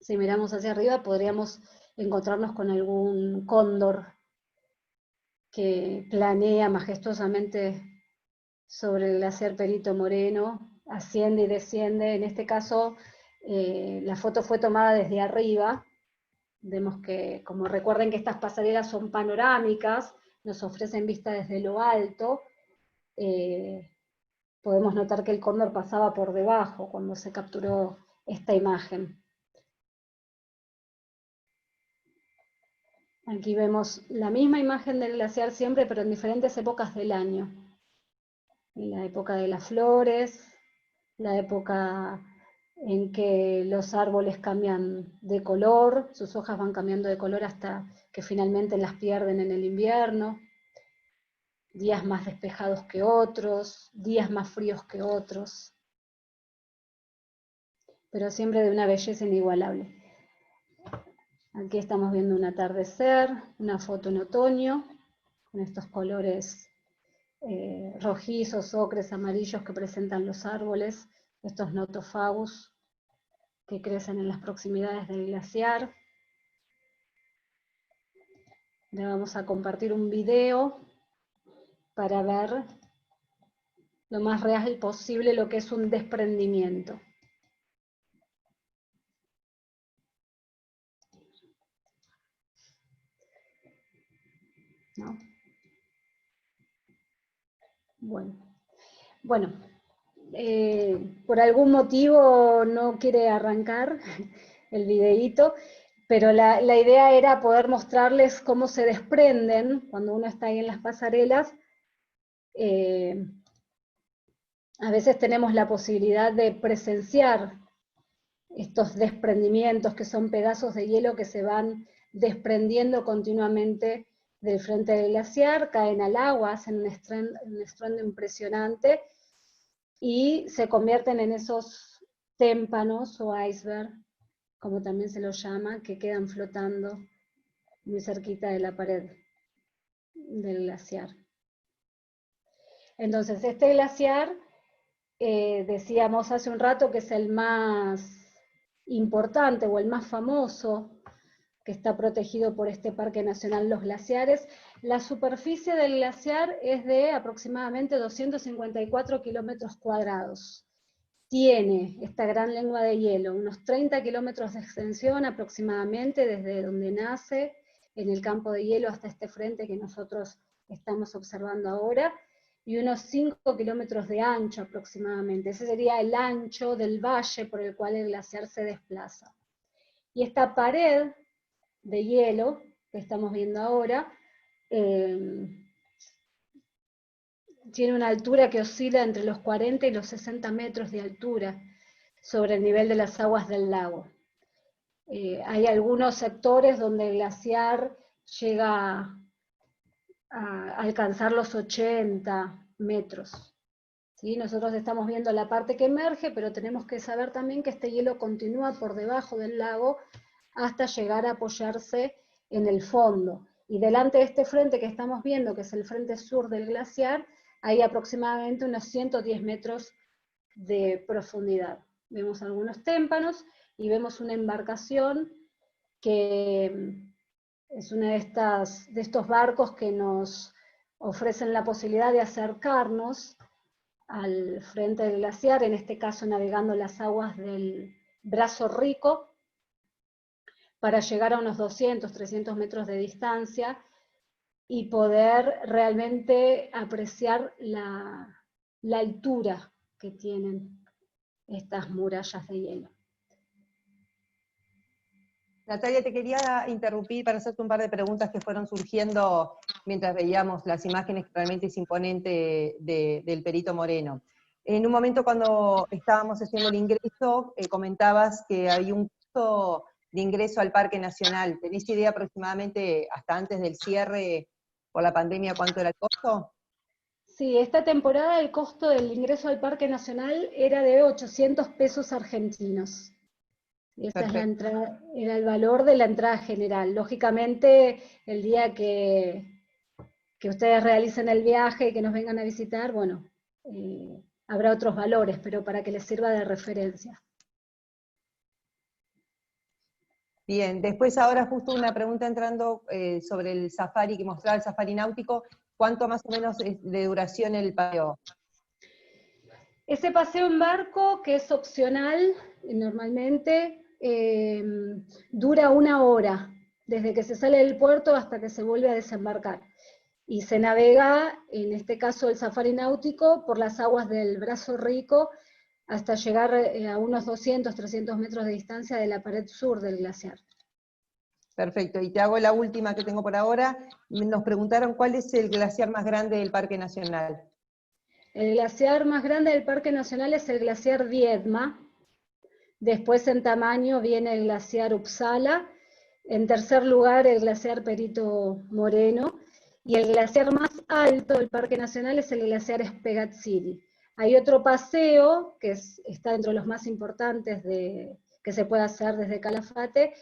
S2: si miramos hacia arriba, podríamos encontrarnos con algún cóndor que planea majestuosamente sobre el glaciar Perito Moreno, asciende y desciende. En este caso, la foto fue tomada desde arriba. Vemos que, como recuerden que estas pasarelas son panorámicas, nos ofrecen vista desde lo alto, podemos notar que el cóndor pasaba por debajo cuando se capturó esta imagen. Aquí vemos la misma imagen del glaciar siempre, pero en diferentes épocas del año. En la época de las flores, la época en que los árboles cambian de color, sus hojas van cambiando de color hasta que finalmente las pierden en el invierno, días más despejados que otros, días más fríos que otros, pero siempre de una belleza inigualable. Aquí estamos viendo un atardecer, una foto en otoño, con estos colores rojizos, ocres, amarillos que presentan los árboles, estos Nothofagus que crecen en las proximidades del glaciar. Le vamos a compartir un video para ver lo más real posible lo que es un desprendimiento. ¿No? Bueno, por algún motivo no quiere arrancar el videíto, pero la idea era poder mostrarles cómo se desprenden cuando uno está ahí en las pasarelas. A veces tenemos la posibilidad de presenciar estos desprendimientos, que son pedazos de hielo que se van desprendiendo continuamente del frente del glaciar, caen al agua, hacen un estruendo impresionante, y se convierten en esos témpanos o iceberg, como también se los llama, que quedan flotando muy cerquita de la pared del glaciar. Entonces, este glaciar, decíamos hace un rato que es el más importante o el más famoso, que está protegido por este Parque Nacional Los Glaciares. La superficie del glaciar es de aproximadamente 254 kilómetros cuadrados. Tiene esta gran lengua de hielo unos 30 kilómetros de extensión aproximadamente, desde donde nace en el campo de hielo hasta este frente que nosotros estamos observando ahora, y unos 5 kilómetros de ancho aproximadamente. Ese sería el ancho del valle por el cual el glaciar se desplaza. Y esta pared de hielo que estamos viendo ahora tiene una altura que oscila entre los 40 y los 60 metros de altura sobre el nivel de las aguas del lago. Hay algunos sectores donde el glaciar llega a alcanzar los 80 metros. ¿Sí? Nosotros estamos viendo la parte que emerge, pero tenemos que saber también que este hielo continúa por debajo del lago hasta llegar a apoyarse en el fondo. Y delante de este frente que estamos viendo, que es el frente sur del glaciar, hay aproximadamente unos 110 metros de profundidad. Vemos algunos témpanos y vemos una embarcación que es uno de estos barcos que nos ofrecen la posibilidad de acercarnos al frente del glaciar, en este caso navegando las aguas del Brazo Rico, para llegar a unos 200, 300 metros de distancia y poder realmente apreciar la altura que tienen estas murallas de hielo.
S3: Natalia, te quería interrumpir para hacerte un par de preguntas que fueron surgiendo mientras veíamos las imágenes que realmente es imponente del Perito Moreno. En un momento cuando estábamos haciendo el ingreso, comentabas que había un costo de ingreso al Parque Nacional. ¿Tenés idea aproximadamente hasta antes del cierre por la pandemia cuánto era el costo?
S2: Sí, esta temporada el costo del ingreso al Parque Nacional era de 800 pesos argentinos. Y esa es la entrada, era el valor de la entrada general. Lógicamente, el día que ustedes realicen el viaje y que nos vengan a visitar, bueno, habrá otros valores, pero para que les sirva de referencia.
S3: Bien, después ahora justo una pregunta entrando sobre el safari que mostraba, el safari náutico. ¿Cuánto más o menos es de duración el paseo?
S2: Ese paseo en barco, que es opcional, normalmente dura 1 hora, desde que se sale del puerto hasta que se vuelve a desembarcar. Y se navega, en este caso el safari náutico, por las aguas del Brazo Rico, hasta llegar a unos 200, 300 metros de distancia de la pared sur del glaciar.
S3: Perfecto, y te hago la última que tengo por ahora. Nos preguntaron cuál es el glaciar más grande del Parque Nacional.
S2: El glaciar más grande del Parque Nacional es el glaciar Viedma. Después en tamaño viene el glaciar Uppsala. En tercer lugar el glaciar Perito Moreno. Y el glaciar más alto del Parque Nacional es el glaciar Spegazzini. Hay otro paseo, que está entre los más importantes que se puede hacer desde Calafate,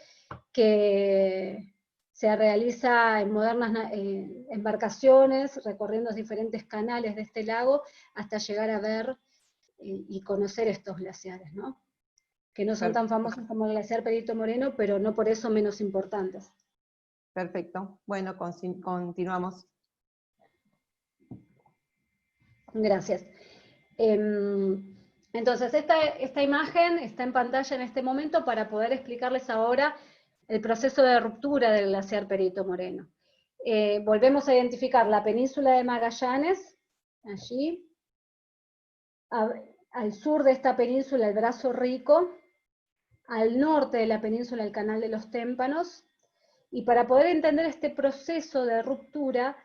S2: que se realiza en modernas embarcaciones, recorriendo diferentes canales de este lago, hasta llegar a ver y conocer estos glaciares, ¿no? Que no son tan famosos como el glaciar Perito Moreno, pero no por eso menos importantes.
S3: Perfecto, bueno, continuamos.
S2: Gracias. Entonces, esta imagen está en pantalla en este momento para poder explicarles ahora el proceso de ruptura del glaciar Perito Moreno. Volvemos a identificar la península de Magallanes, allí. Al sur de esta península el Brazo Rico, al norte de la península el Canal de los Témpanos, y para poder entender este proceso de ruptura,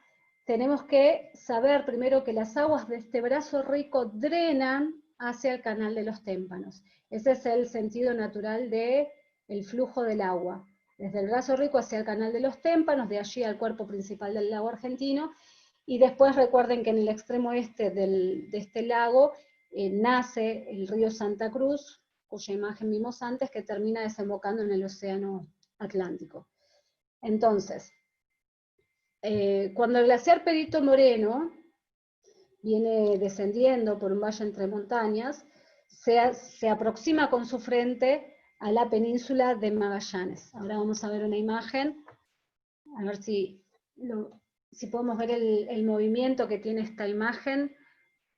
S2: tenemos que saber primero que las aguas de este Brazo Rico drenan hacia el Canal de los Témpanos. Ese es el sentido natural del flujo del agua. Desde el Brazo Rico hacia el Canal de los Témpanos, de allí al cuerpo principal del lago argentino, y después recuerden que en el extremo este de este lago nace el río Santa Cruz, cuya imagen vimos antes, que termina desembocando en el océano Atlántico. Entonces, cuando el glaciar Perito Moreno viene descendiendo por un valle entre montañas, se aproxima con su frente a la península de Magallanes. Ahora vamos a ver una imagen, a ver si podemos ver el movimiento que tiene esta imagen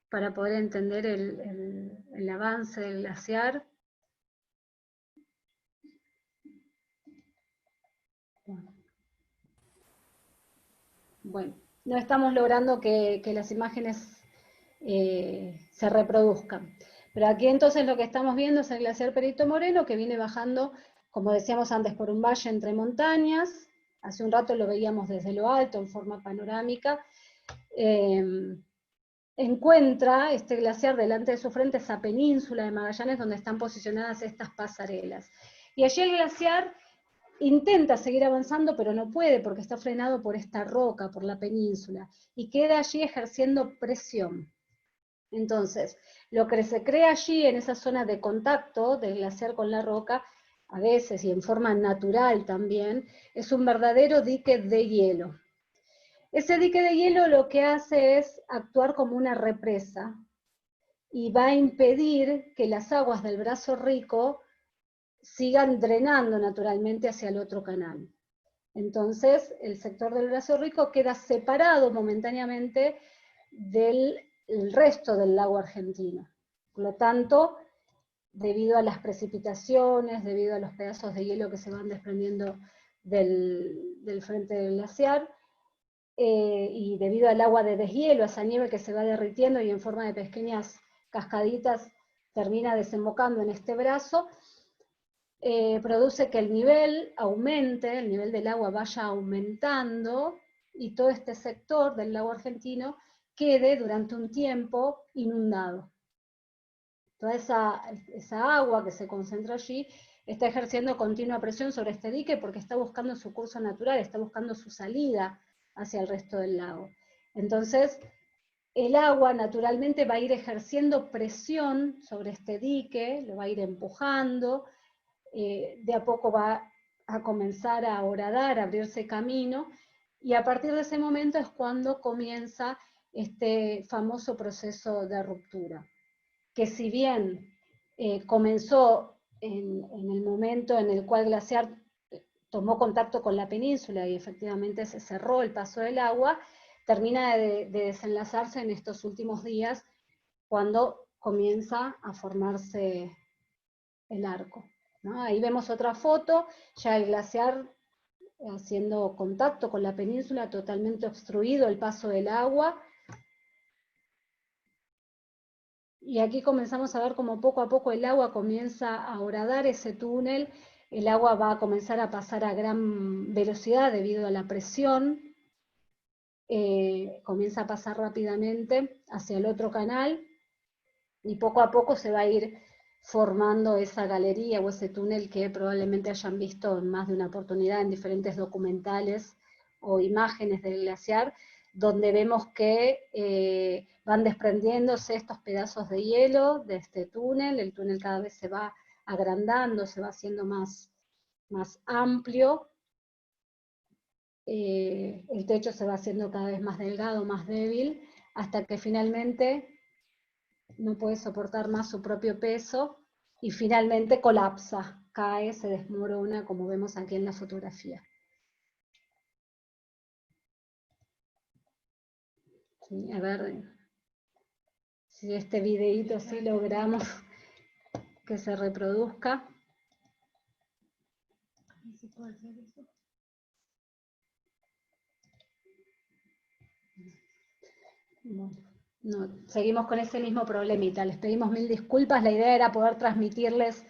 S2: para poder entender el avance del glaciar. Bueno, no estamos logrando que las imágenes se reproduzcan. Pero aquí entonces lo que estamos viendo es el glaciar Perito Moreno, que viene bajando, como decíamos antes, por un valle entre montañas. Hace un rato lo veíamos desde lo alto, en forma panorámica. Encuentra este glaciar delante de su frente esa península de Magallanes donde están posicionadas estas pasarelas. Y allí el glaciar intenta seguir avanzando, pero no puede porque está frenado por esta roca, por la península, y queda allí ejerciendo presión. Entonces, lo que se crea allí en esa zona de contacto del glaciar con la roca, a veces y en forma natural también, es un verdadero dique de hielo. Ese dique de hielo lo que hace es actuar como una represa y va a impedir que las aguas del Brazo Rico sigan drenando naturalmente hacia el otro canal. Entonces, el sector del Brazo Rico queda separado momentáneamente del resto del lago argentino. Por lo tanto, debido a las precipitaciones, debido a los pedazos de hielo que se van desprendiendo del frente del glaciar, y debido al agua de deshielo, a esa nieve que se va derritiendo y en forma de pequeñas cascaditas termina desembocando en este brazo, produce que el nivel aumente, el nivel del agua vaya aumentando, y todo este sector del lago argentino quede durante un tiempo inundado. Toda esa agua que se concentra allí está ejerciendo continua presión sobre este dique porque está buscando su curso natural, está buscando su salida hacia el resto del lago. Entonces, el agua naturalmente va a ir ejerciendo presión sobre este dique, lo va a ir empujando, de a poco va a comenzar a horadar, a abrirse camino, y a partir de ese momento es cuando comienza este famoso proceso de ruptura, que si bien comenzó en el momento en el cual el glaciar tomó contacto con la península y efectivamente se cerró el paso del agua, termina de desenlazarse en estos últimos días, cuando comienza a formarse el arco, ¿no? Ahí vemos otra foto, ya el glaciar haciendo contacto con la península, totalmente obstruido el paso del agua. Y aquí comenzamos a ver cómo poco a poco el agua comienza a horadar ese túnel, el agua va a comenzar a pasar a gran velocidad debido a la presión, comienza a pasar rápidamente hacia el otro canal, y poco a poco se va a ir formando esa galería o ese túnel que probablemente hayan visto en más de una oportunidad en diferentes documentales o imágenes del glaciar, donde vemos que van desprendiéndose estos pedazos de hielo de este túnel, el túnel cada vez se va agrandando, se va haciendo más amplio, el techo se va haciendo cada vez más delgado, más débil, hasta que finalmente no puede soportar más su propio peso y finalmente colapsa, cae, se desmorona, como vemos aquí en la fotografía. Sí, a ver si este videíto sí logramos que se reproduzca. Bueno, no, seguimos con ese mismo problemita, les pedimos mil disculpas, la idea era poder transmitirles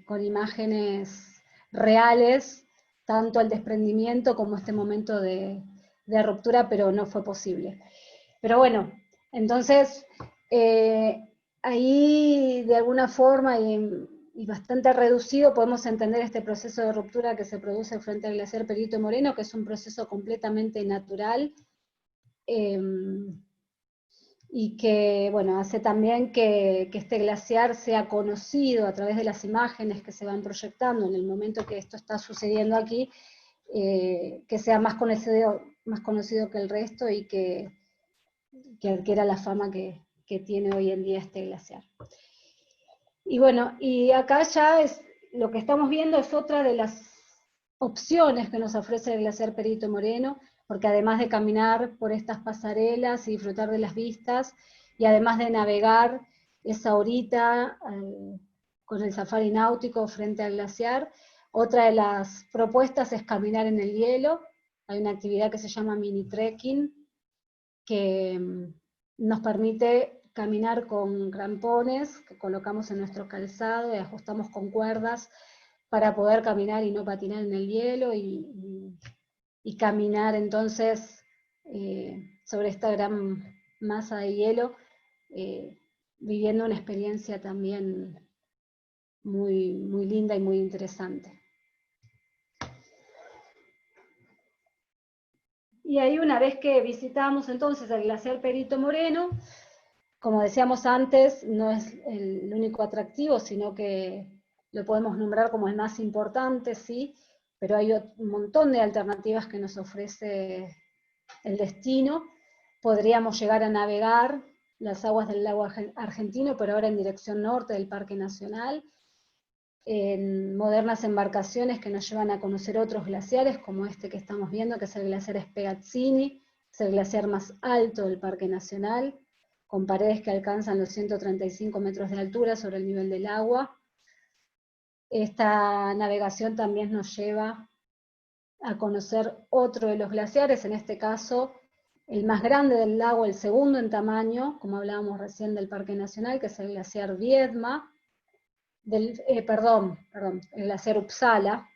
S2: con imágenes reales tanto el desprendimiento como este momento de ruptura, pero no fue posible. Pero bueno, entonces ahí de alguna forma y bastante reducido podemos entender este proceso de ruptura que se produce frente al glaciar Perito Moreno, que es un proceso completamente natural, y que, bueno, hace también que este glaciar sea conocido a través de las imágenes que se van proyectando en el momento que esto está sucediendo aquí, que sea más conocido que el resto y que adquiera la fama que tiene hoy en día este glaciar. Y bueno, y acá ya lo que estamos viendo es otra de las opciones que nos ofrece el glaciar Perito Moreno, porque además de caminar por estas pasarelas y disfrutar de las vistas, y además de navegar esa horita con el safari náutico frente al glaciar, otra de las propuestas es caminar en el hielo. Hay una actividad que se llama mini trekking, que nos permite caminar con crampones que colocamos en nuestro calzado y ajustamos con cuerdas para poder caminar y no patinar en el hielo, y caminar entonces sobre esta gran masa de hielo, viviendo una experiencia también muy, muy linda y muy interesante. Y ahí, una vez que visitamos entonces el glaciar Perito Moreno, como decíamos antes, no es el único atractivo, sino que lo podemos nombrar como el más importante, sí, pero hay un montón de alternativas que nos ofrece el destino. Podríamos llegar a navegar las aguas del lago argentino, pero ahora en dirección norte del Parque Nacional, en modernas embarcaciones que nos llevan a conocer otros glaciares, como este que estamos viendo, que es el glaciar Spegazzini, es el glaciar más alto del Parque Nacional. con paredes que alcanzan los 135 metros de altura sobre el nivel del agua. Esta navegación también nos lleva a conocer otro de los glaciares, en este caso el más grande del lago, el segundo en tamaño, como hablábamos recién del Parque Nacional, que es el glaciar Viedma, el glaciar Uppsala,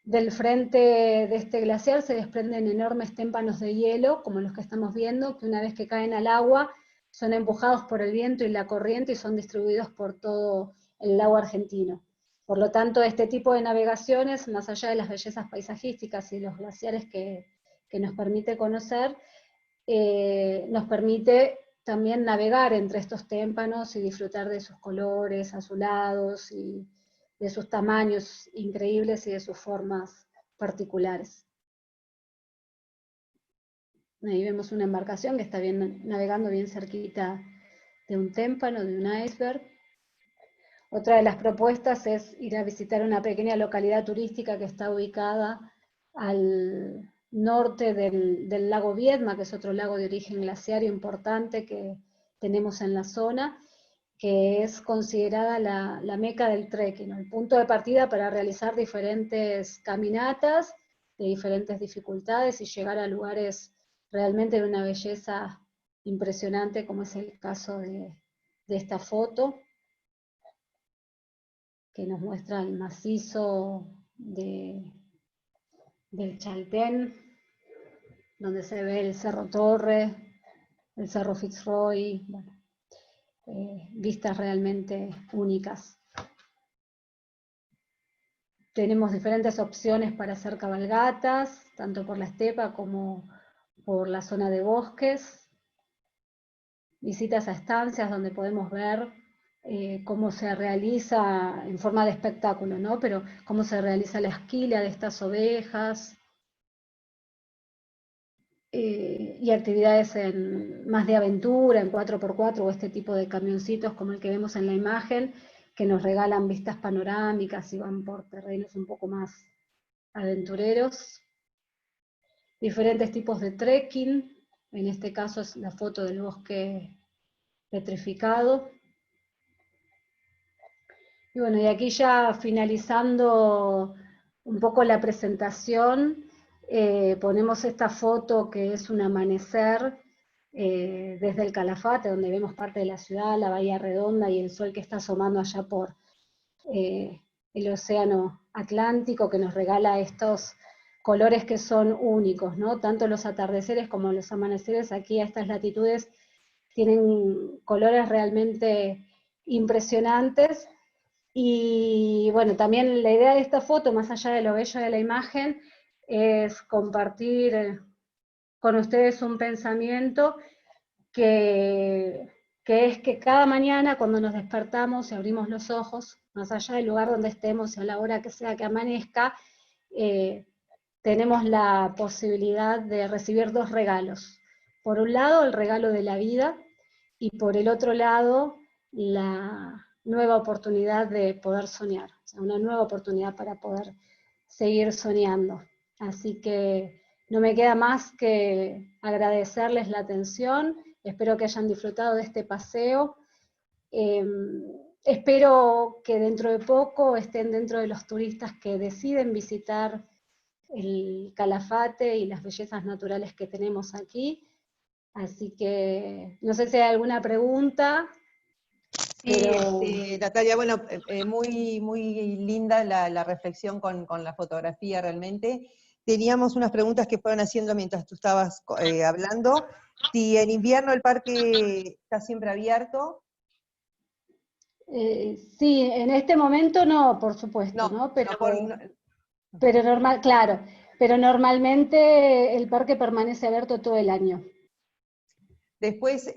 S2: Del frente de este glaciar se desprenden enormes témpanos de hielo, como los que estamos viendo, que una vez que caen al agua, son empujados por el viento y la corriente y son distribuidos por todo el lago argentino. Por lo tanto, este tipo de navegaciones, más allá de las bellezas paisajísticas y los glaciares que nos permite conocer, nos permite también navegar entre estos témpanos y disfrutar de sus colores azulados y de sus tamaños increíbles y de sus formas particulares. Ahí vemos una embarcación que está navegando bien cerquita de un témpano, de un iceberg. Otra de las propuestas es ir a visitar una pequeña localidad turística que está ubicada al norte del lago Viedma, que es otro lago de origen glaciario importante que tenemos en la zona, que es considerada la meca del trekking, el punto de partida para realizar diferentes caminatas de diferentes dificultades y llegar a lugares realmente de una belleza impresionante, como es el caso de esta foto, que nos muestra el macizo del Chaltén, donde se ve el Cerro Torre, el Cerro Fitzroy, bueno, vistas realmente únicas. Tenemos diferentes opciones para hacer cabalgatas, tanto por la estepa como por la zona de bosques, visitas a estancias donde podemos ver cómo se realiza, en forma de espectáculo, ¿no? Pero cómo se realiza la esquila de estas ovejas, y actividades más de aventura, en 4x4, o este tipo de camioncitos como el que vemos en la imagen, que nos regalan vistas panorámicas y van por terrenos un poco más aventureros. Diferentes tipos de trekking, en este caso es la foto del bosque petrificado. Y bueno, y aquí ya finalizando un poco la presentación, ponemos esta foto que es un amanecer desde el Calafate, donde vemos parte de la ciudad, la bahía redonda y el sol que está asomando allá por el océano Atlántico, que nos regala estos colores que son únicos, ¿no? Tanto los atardeceres como los amaneceres aquí a estas latitudes tienen colores realmente impresionantes. Y bueno, también la idea de esta foto, más allá de lo bello de la imagen, es compartir con ustedes un pensamiento que es que cada mañana cuando nos despertamos y abrimos los ojos, más allá del lugar donde estemos y a la hora que sea que amanezca, tenemos la posibilidad de recibir dos regalos. Por un lado, el regalo de la vida, y por el otro lado, la nueva oportunidad de poder soñar, o sea, una nueva oportunidad para poder seguir soñando. Así que no me queda más que agradecerles la atención, espero que hayan disfrutado de este paseo, espero que dentro de poco estén dentro de los turistas que deciden visitar el Calafate y las bellezas naturales que tenemos aquí. Así que no sé si hay alguna pregunta.
S3: Sí,
S2: Pero
S3: Natalia, bueno, muy, muy linda la reflexión con la fotografía realmente. Teníamos unas preguntas que fueron haciendo mientras tú estabas hablando. Si en invierno el parque está siempre abierto.
S2: sí, en este momento no, por supuesto, ¿no? Pero claro, pero normalmente el parque permanece abierto todo el año.
S3: Después,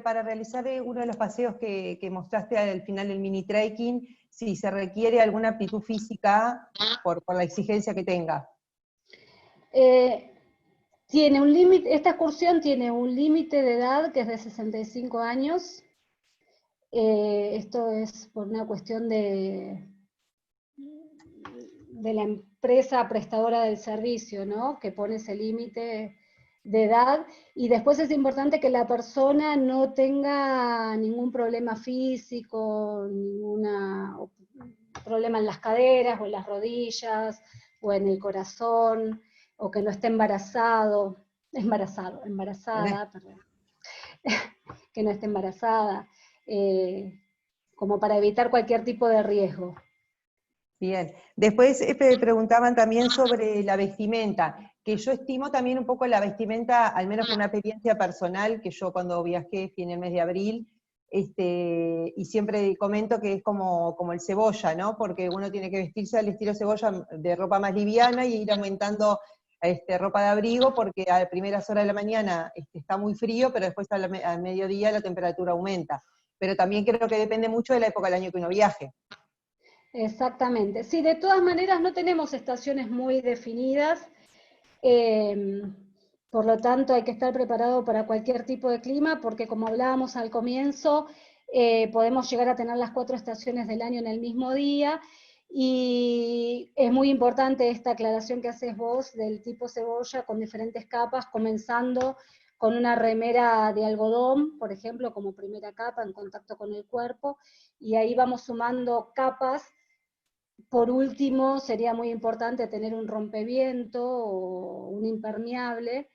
S3: para realizar uno de los paseos que mostraste al final del mini trekking, si se requiere alguna aptitud física por la exigencia que tenga.
S2: Tiene un límite, esta excursión tiene un límite de edad que es de 65 años. Esto es por una cuestión de la empresa prestadora del servicio, ¿no? Que pone ese límite de edad, y después es importante que la persona no tenga ningún problema físico, ningún problema en las caderas o en las rodillas o en el corazón, o que no esté embarazada, perdón, que no esté embarazada, como para evitar cualquier tipo de riesgo.
S3: Bien. Después preguntaban también sobre la vestimenta, que yo estimo también un poco la vestimenta, al menos por una experiencia personal, que yo cuando viajé fui en el mes de abril, y siempre comento que es como el cebolla, ¿no? Porque uno tiene que vestirse al estilo cebolla de ropa más liviana y ir aumentando ropa de abrigo, porque a primeras horas de la mañana está muy frío, pero después al mediodía la temperatura aumenta. Pero también creo que depende mucho de la época del año que uno viaje.
S2: Exactamente. Sí, de todas maneras no tenemos estaciones muy definidas, por lo tanto hay que estar preparado para cualquier tipo de clima, porque como hablábamos al comienzo, podemos llegar a tener las 4 estaciones del año en el mismo día, y es muy importante esta aclaración que haces vos del tipo cebolla con diferentes capas, comenzando con una remera de algodón, por ejemplo, como primera capa en contacto con el cuerpo, y ahí vamos sumando capas. Por último, sería muy importante tener un rompeviento o un impermeable,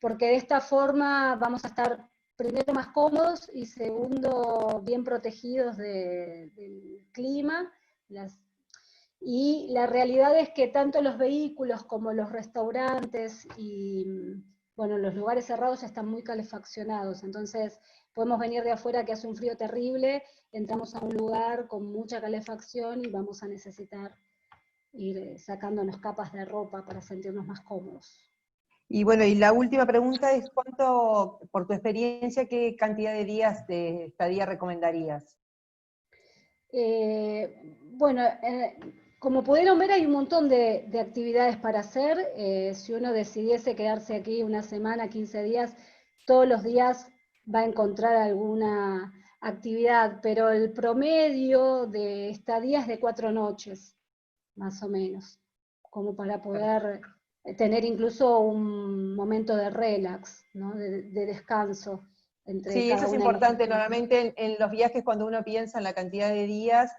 S2: porque de esta forma vamos a estar primero más cómodos y segundo bien protegidos del clima. Y la realidad es que tanto los vehículos como los restaurantes y bueno, los lugares cerrados están muy calefaccionados, entonces podemos venir de afuera que hace un frío terrible, entramos a un lugar con mucha calefacción y vamos a necesitar ir sacándonos capas de ropa para sentirnos más cómodos.
S3: Y bueno, y la última pregunta es, ¿cuánto, por tu experiencia, qué cantidad de días de estadía recomendarías?
S2: Bueno, como pudieron ver hay un montón de actividades para hacer. Si uno decidiese quedarse aquí una semana, 15 días, todos los días va a encontrar alguna actividad, pero el promedio de estadía es de 4 noches, más o menos, como para poder tener incluso un momento de relax, ¿no? de descanso entre
S3: Sí, eso
S2: cada
S3: es
S2: una de las
S3: importante.
S2: actividades.
S3: Normalmente en los viajes, cuando uno piensa en la cantidad de días,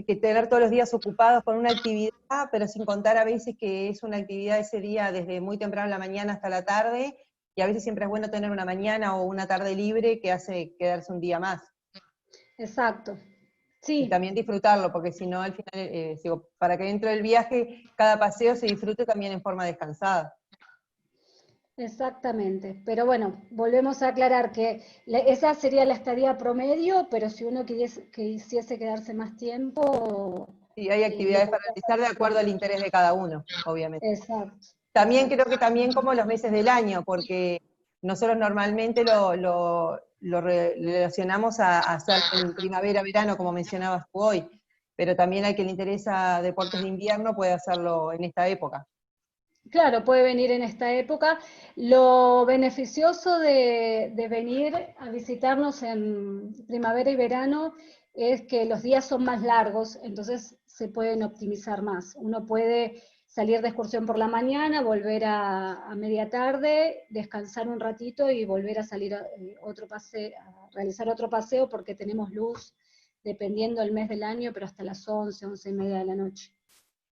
S3: que tener todos los días ocupados con una actividad, pero sin contar a veces que es una actividad ese día desde muy temprano en la mañana hasta la tarde, y a veces siempre es bueno tener una mañana o una tarde libre que hace quedarse un día más.
S2: Exacto.
S3: Y
S2: Sí,
S3: también disfrutarlo, porque si no, al final, digo, para que dentro del viaje cada paseo se disfrute también en forma descansada.
S2: exactamente. Pero bueno, volvemos a aclarar que esa sería la estadía promedio, pero si uno quisiese quedarse más tiempo,
S3: Sí, hay
S2: lo
S3: actividades para
S2: podría
S3: realizar de acuerdo al interés de cada uno, obviamente.
S2: hacer. Exacto,
S3: También creo
S2: exacto.
S3: que también como los meses del año, porque nosotros normalmente lo relacionamos a hacer en primavera, verano, como mencionabas tú hoy, pero también al que le interesa deportes de invierno puede hacerlo en esta época.
S2: Claro, puede venir en esta época. Lo beneficioso de venir a visitarnos en primavera y verano es que los días son más largos, entonces se pueden optimizar más. Uno puede salir de excursión por la mañana, volver a media tarde, descansar un ratito y volver a salir a realizar otro paseo porque tenemos luz dependiendo del mes del año, pero hasta las 11, 11:30 de la noche.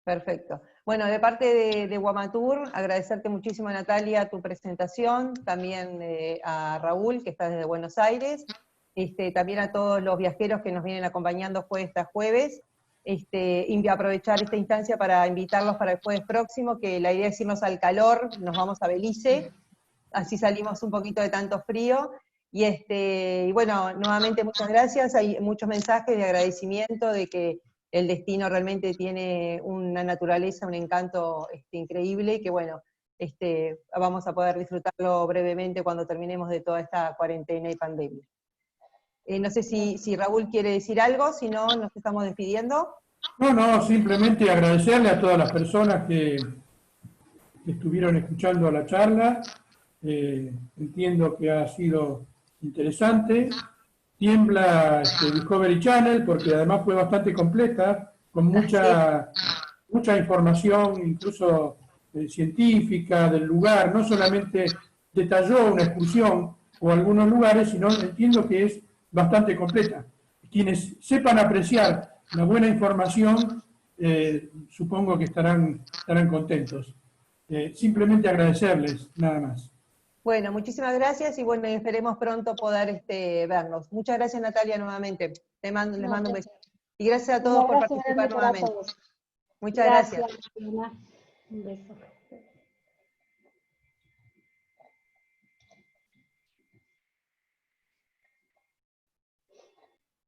S3: Perfecto. Bueno, de parte de Guamatur, agradecerte muchísimo, Natalia, tu presentación, también a Raúl, que está desde Buenos Aires, también a todos los viajeros que nos vienen acompañando jueves tras jueves, y aprovechar esta instancia para invitarlos para el jueves próximo, que la idea es irnos al calor, nos vamos a Belice, así salimos un poquito de tanto frío, y bueno, nuevamente muchas gracias, hay muchos mensajes de agradecimiento, de que el destino realmente tiene una naturaleza, un encanto increíble, y que bueno, vamos a poder disfrutarlo brevemente cuando terminemos de toda esta cuarentena y pandemia. No sé si Raúl quiere decir algo, si no, nos estamos despidiendo.
S1: No, simplemente agradecerle a todas las personas que estuvieron escuchando la charla. Entiendo que ha sido interesante. Tiembla Discovery Channel porque además fue bastante completa, con
S3: Sí,
S1: mucha información, incluso científica del lugar, no solamente detalló una excursión o algunos lugares, sino entiendo que es bastante completa. Quienes sepan apreciar la buena información, supongo que estarán contentos. Simplemente agradecerles, nada más.
S3: Bueno, muchísimas gracias y bueno, esperemos pronto poder vernos. Muchas gracias, Natalia, nuevamente. Les mando un beso. Y gracias a
S2: Un
S3: todos por
S2: abrazo grande
S3: participar
S2: para
S3: nuevamente.
S2: todos.
S3: Muchas gracias.
S2: Gracias, Ana. Un beso.